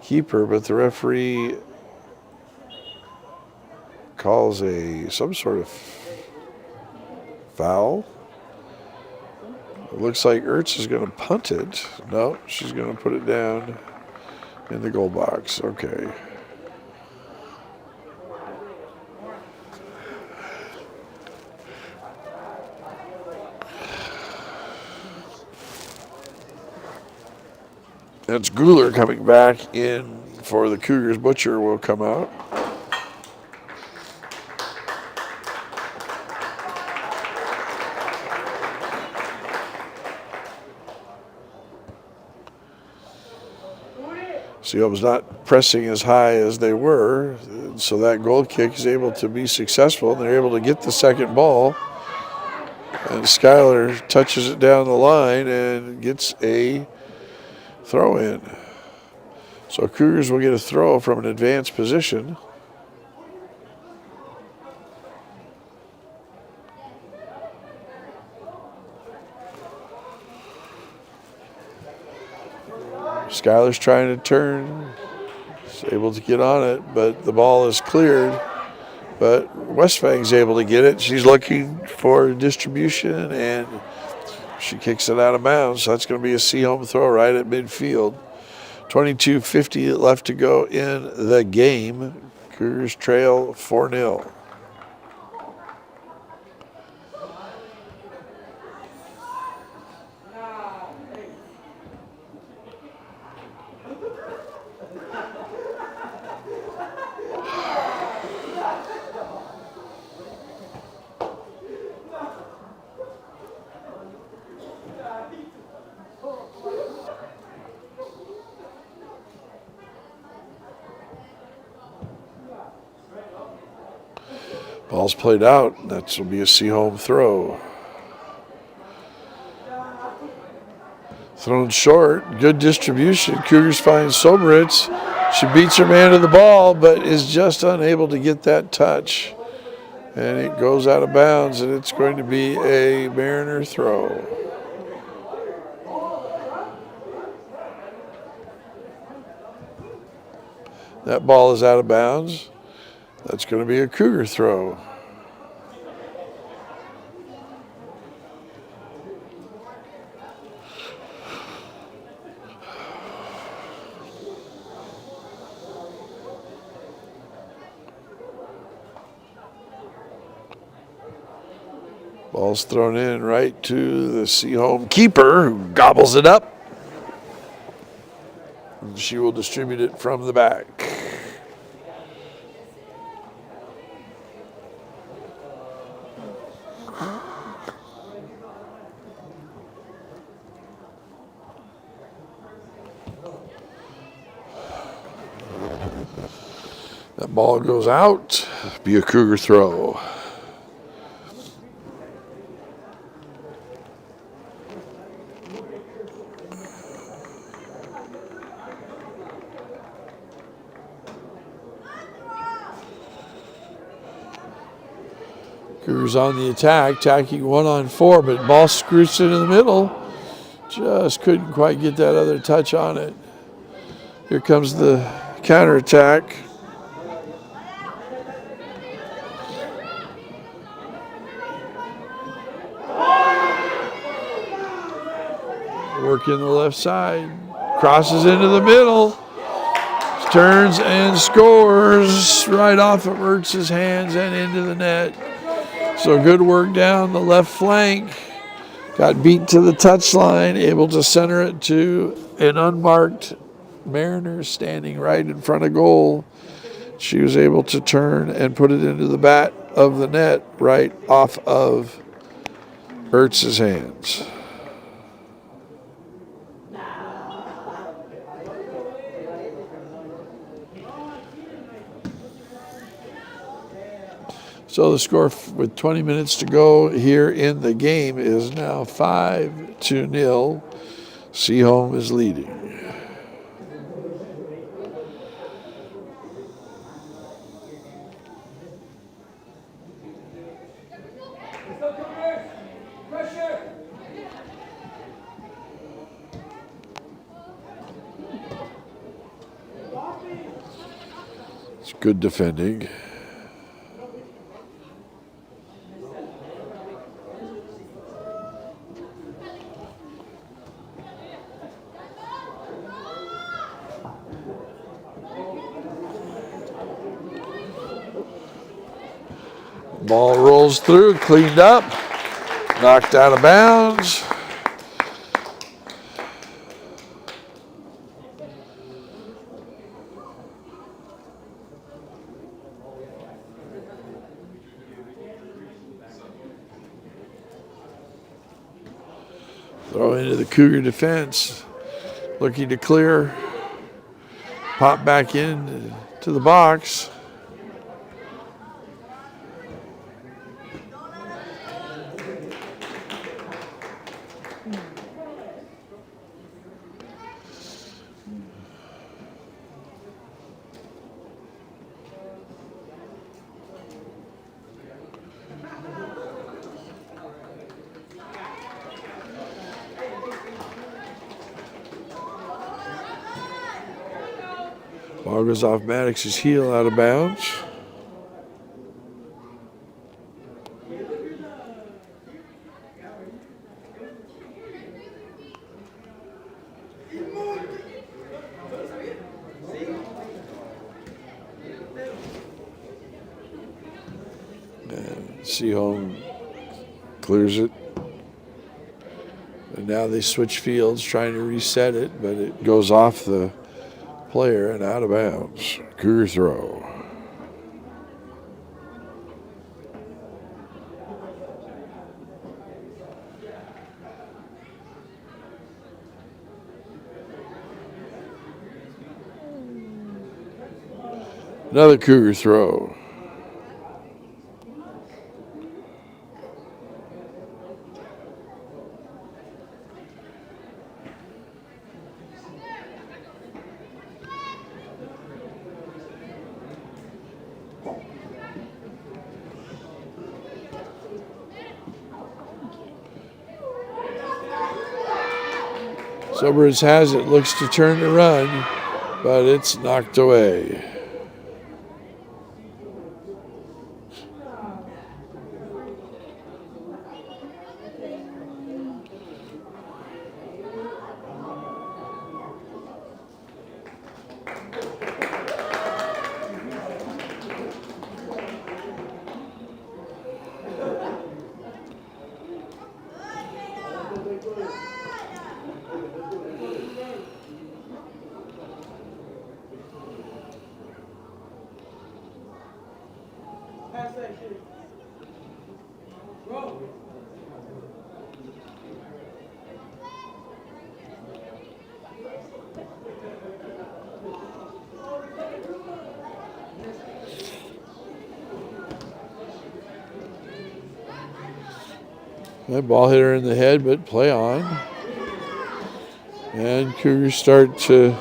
keeper, but the referee calls some sort of foul. It looks like Ertz is going to punt it. No, she's going to put it down in the goal box. Okay. That's Guler coming back in for the Cougars. Butcher will come out. Sehome's not pressing as high as they were, so that goal kick is able to be successful. They're able to get the second ball, and Schuyler touches it down the line and gets a throw in. So Cougars will get a throw from an advanced position. Schuyler's trying to turn. He's able to get on it, but the ball is cleared. But Westfang's able to get it. She's looking for distribution, and she kicks it out of bounds. So that's going to be a Sehome throw right at midfield. 22:50 left to go in the game. Cougars trail 4-0. Ball's played out. That will be a Sehome throw. Thrown short. Good distribution. Cougars find Soberitz. She beats her man to the ball, but is just unable to get that touch. And it goes out of bounds, and it's going to be a Mariner throw. That ball is out of bounds. That's going to be a Cougar throw. Ball's thrown in right to the Sehome keeper, who gobbles it up. And she will distribute it from the back. That ball goes out. Be a Cougar throw. Cougars on the attack, tacking 1-on-4, but ball scoots into the middle. Just couldn't quite get that other touch on it. Here comes the counterattack. Working the left side, crosses into the middle, turns and scores right off of Ertz's hands and into the net. So good work down the left flank. Got beat to the touchline, able to center it to an unmarked Mariner standing right in front of goal. She was able to turn and put it into the bat of the net right off of Ertz's hands. So the score with 20 minutes to go here in the game is now 5-0. Sehome is leading. Let's go, Cougars. Pressure. It's good defending. Ball rolls through, cleaned up, knocked out of bounds. Throw into the Cougar defense, looking to clear. Pop back in to the box. Ball goes off Maddox's heel out of bounds. And Sehome clears it. And now they switch fields, trying to reset it, but it goes off the player and out of bounds. Cougar throw. Another Cougar throw. Sobers has it, looks to turn the run, but it's knocked away. That ball hit her in the head, but play on. And Cougars start to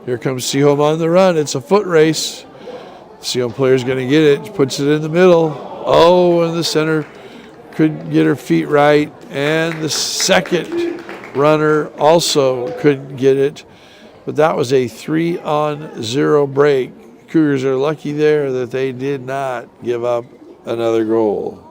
here comes Sehome on the run. It's a foot race. Sehome player's going to get it. Puts it in the middle. Oh, and the center couldn't get her feet right. And the second runner also couldn't get it. But that was a 3-on-0 break. Cougars are lucky there that they did not give up another goal.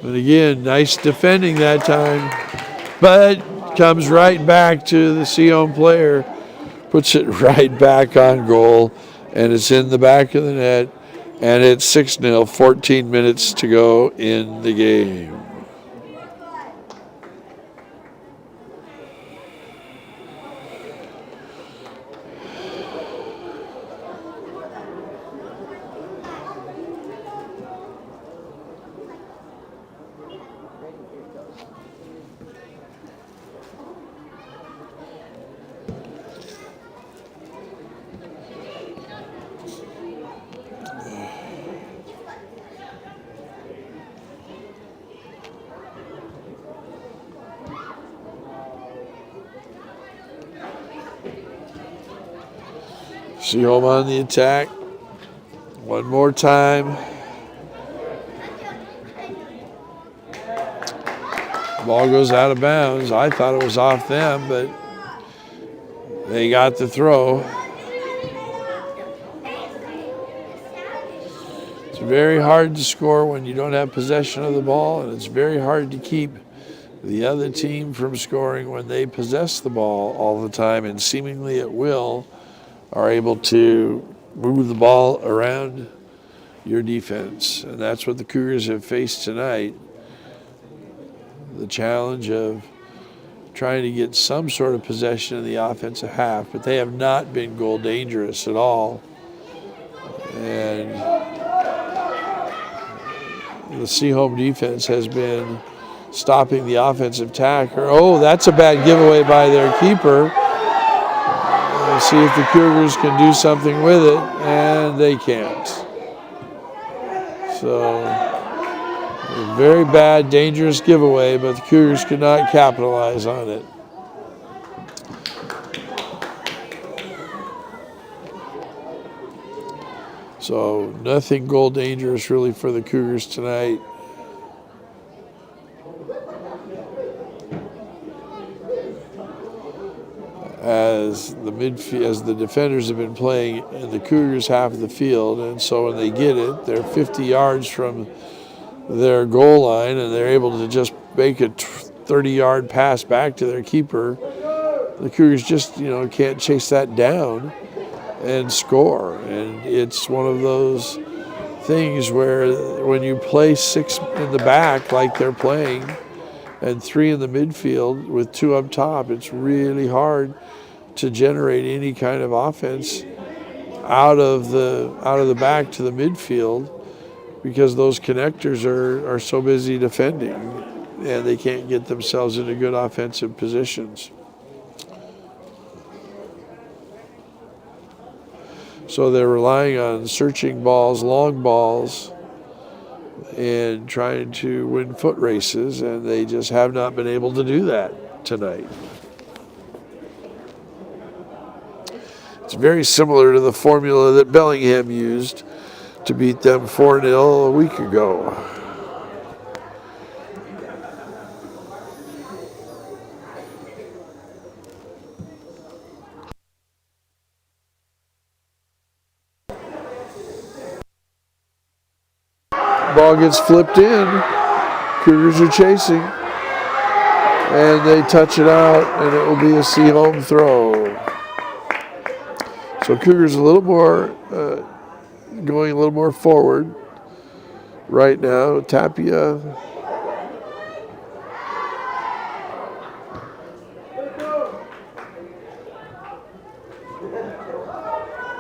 And again, nice defending that time, but comes right back to the Sehome player, puts it right back on goal, and it's in the back of the net, and it's 6-0, 14 minutes to go in the game. Sehome on the attack. One more time. Ball goes out of bounds. I thought it was off them, but they got the throw. It's very hard to score when you don't have possession of the ball, and it's very hard to keep the other team from scoring when they possess the ball all the time and seemingly at will are able to move the ball around your defense. And that's what the Cougars have faced tonight. The challenge of trying to get some sort of possession in the offensive half, but they have not been goal dangerous at all. And the Sehome defense has been stopping the offensive attacker. Oh, that's a bad giveaway by their keeper. We'll see if the Cougars can do something with it, and they can't. So, a very bad, dangerous giveaway, but the Cougars could not capitalize on it. So, nothing goal dangerous really for the Cougars tonight. As the defenders have been playing in the Cougars half of the field, and so when they get it, they're 50 yards from their goal line, and they're able to just make a 30-yard pass back to their keeper. The Cougars just, can't chase that down and score. And it's one of those things where when you play 6 in the back like they're playing and 3 in the midfield with 2 up top, it's really hard to generate any kind of offense out of the back to the midfield because those connectors are so busy defending and they can't get themselves into good offensive positions. So they're relying on searching balls, long balls, and trying to win foot races, and they just have not been able to do that tonight. It's very similar to the formula that Bellingham used to beat them 4-0 a week ago. Ball gets flipped in. Cougars are chasing. And they touch it out, and it will be a Sehome throw. So Cougars a little more, going a little more forward right now. Tapia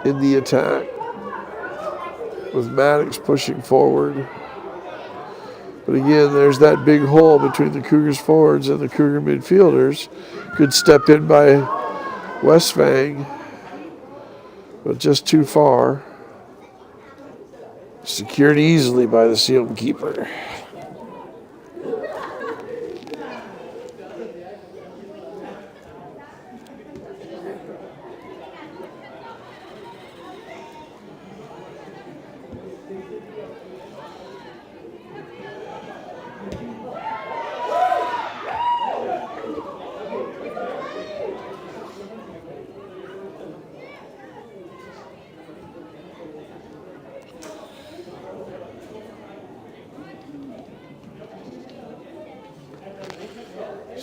in the attack with Maddox pushing forward. But again, there's that big hole between the Cougars forwards and the Cougar midfielders. Good step in by Westfang, but just too far. Secured easily by the Sehome keeper.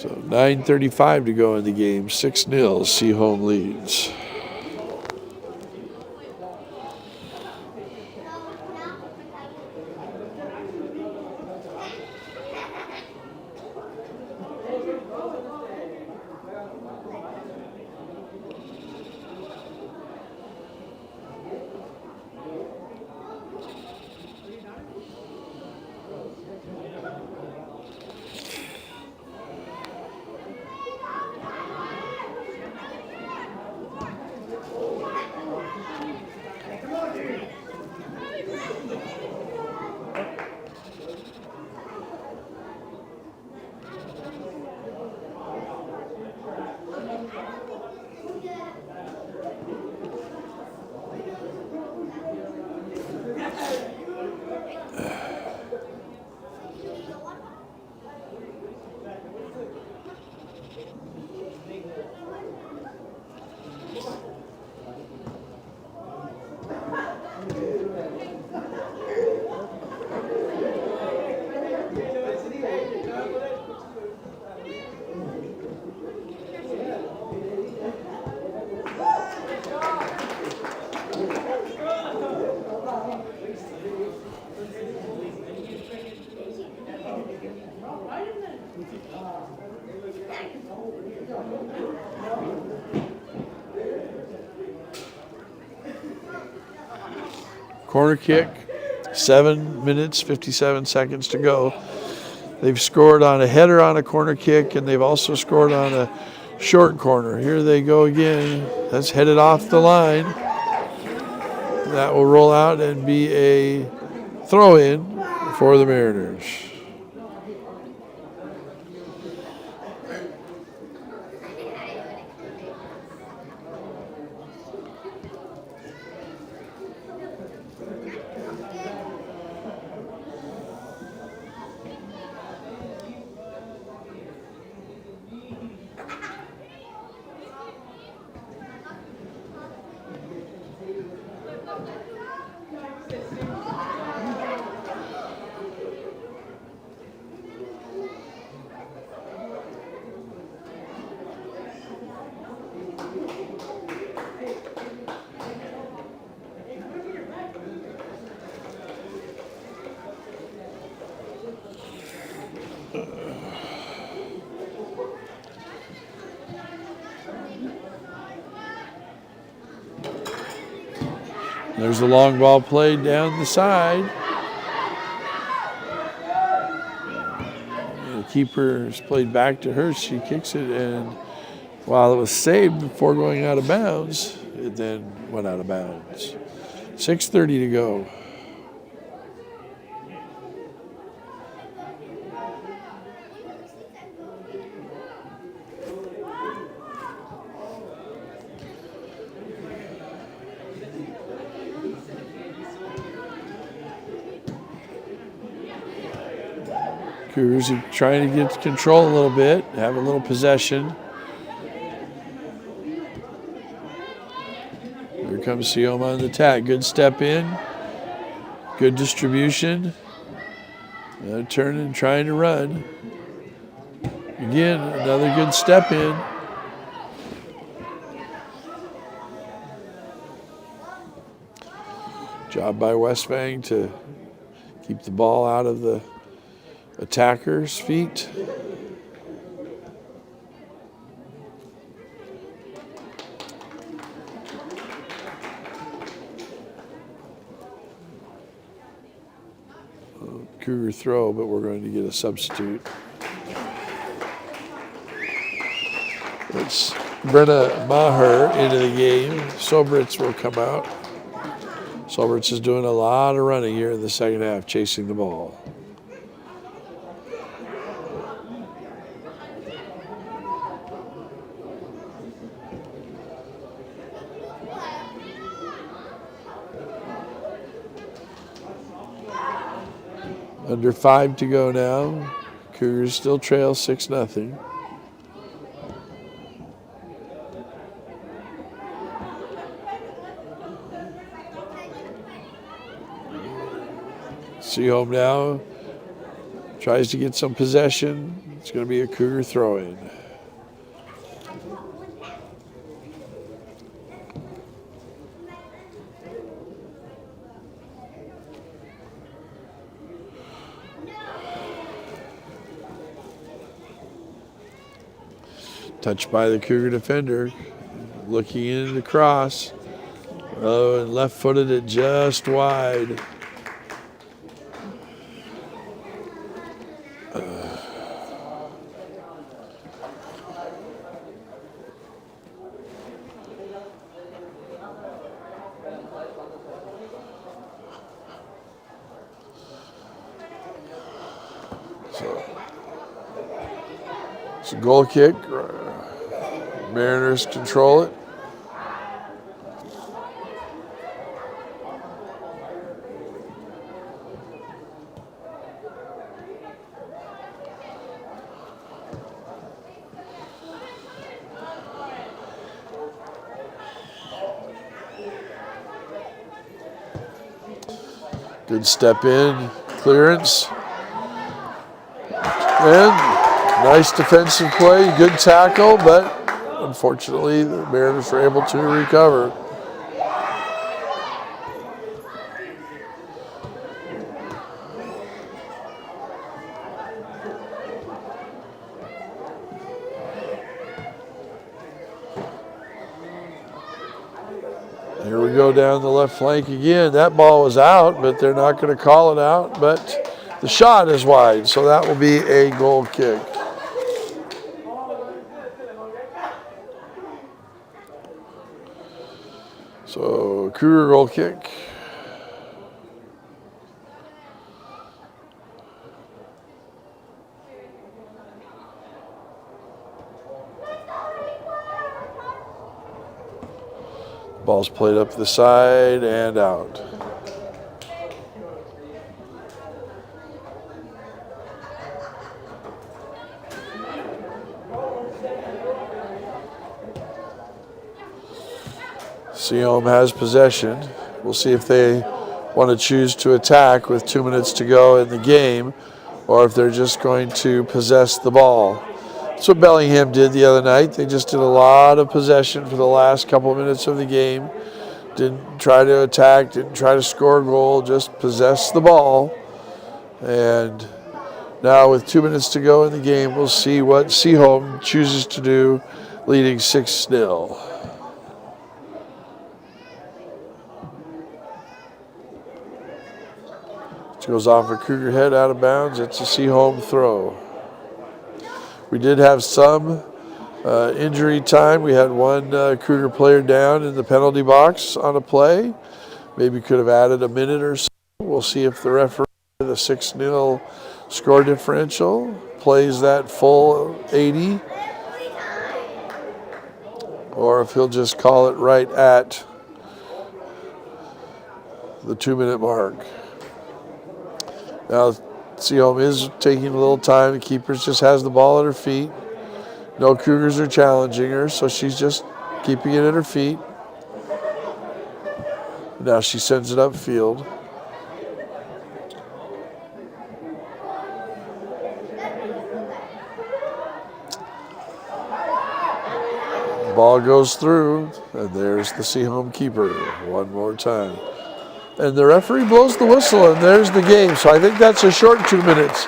So 9:35 to go in the game. 6-0. Sehome leads. Corner kick, 7 minutes, 57 seconds to go. They've scored on a header on a corner kick, and they've also scored on a short corner. Here they go again. That's headed off the line. That will roll out and be a throw-in for the Mariners. There's the long ball played down the side. The keeper is played back to her. She kicks it, and while it was saved before going out of bounds, it then went out of bounds. 6:30 to go. Cougars are trying to get control a little bit, have a little possession. Here comes Sehome on the attack. Good step in, good distribution. Turning, trying to run. Again, another good step in. Job by Westfang to keep the ball out of the attacker's feet. Cougar throw, but we're going to get a substitute. It's Brenna Maher into the game. Sobritz will come out. Sobritz is doing a lot of running here in the second half, chasing the ball. Under 5 to go now. Cougars still trail 6-0. Sehome now Tries to get some possession. It's going to be a Cougar throw-in. Touched by the Cougar defender. Looking in the cross. Oh, and left-footed it just wide. So it's a goal kick. Mariners control it. Good step in, clearance. And nice defensive play, good tackle, but unfortunately the Mariners were able to recover. Here we go down the left flank again. That ball was out, but they're not going to call it out. But the shot is wide, so that will be a goal kick. So Cougar goal kick. Ball's played up the side and out. Sehome has possession. We'll see if they want to choose to attack with 2 minutes to go in the game, or if they're just going to possess the ball. That's what Bellingham did the other night. They just did a lot of possession for the last couple of minutes of the game. Didn't try to attack, didn't try to score a goal, just possess the ball. And now with 2 minutes to go in the game, we'll see what Sehome chooses to do, leading 6-0. It goes off a Cougar head out of bounds. It's a Sehome throw. We did have some injury time. We had one Cougar player down in the penalty box on a play. Maybe could have added a minute or so. We'll see if the referee, the 6-0 score differential, plays that full 80, or if he'll just call it right at the 2-minute mark. Now, Sehome is taking a little time. The keeper just has the ball at her feet. No Cougars are challenging her, so she's just keeping it at her feet. Now she sends it upfield. Ball goes through, and there's the Sehome keeper one more time. And the referee blows the whistle, and there's the game. So I think that's a short 2 minutes.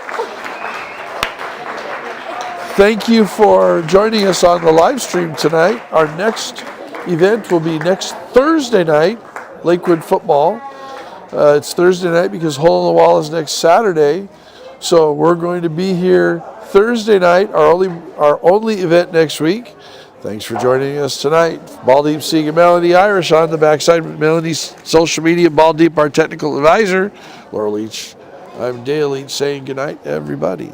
Thank you for joining us on the live stream tonight. Our next event will be next Thursday night, Lakewood football. It's Thursday night because Hole in the Wall is next Saturday. So we're going to be here Thursday night, our only event next week. Thanks for joining us tonight. Ball Deep Seeing and Melanie Irish on the backside with Melanie's social media. Ball Deep, our technical advisor. Laura Leach. I'm Dale Leach saying goodnight, everybody.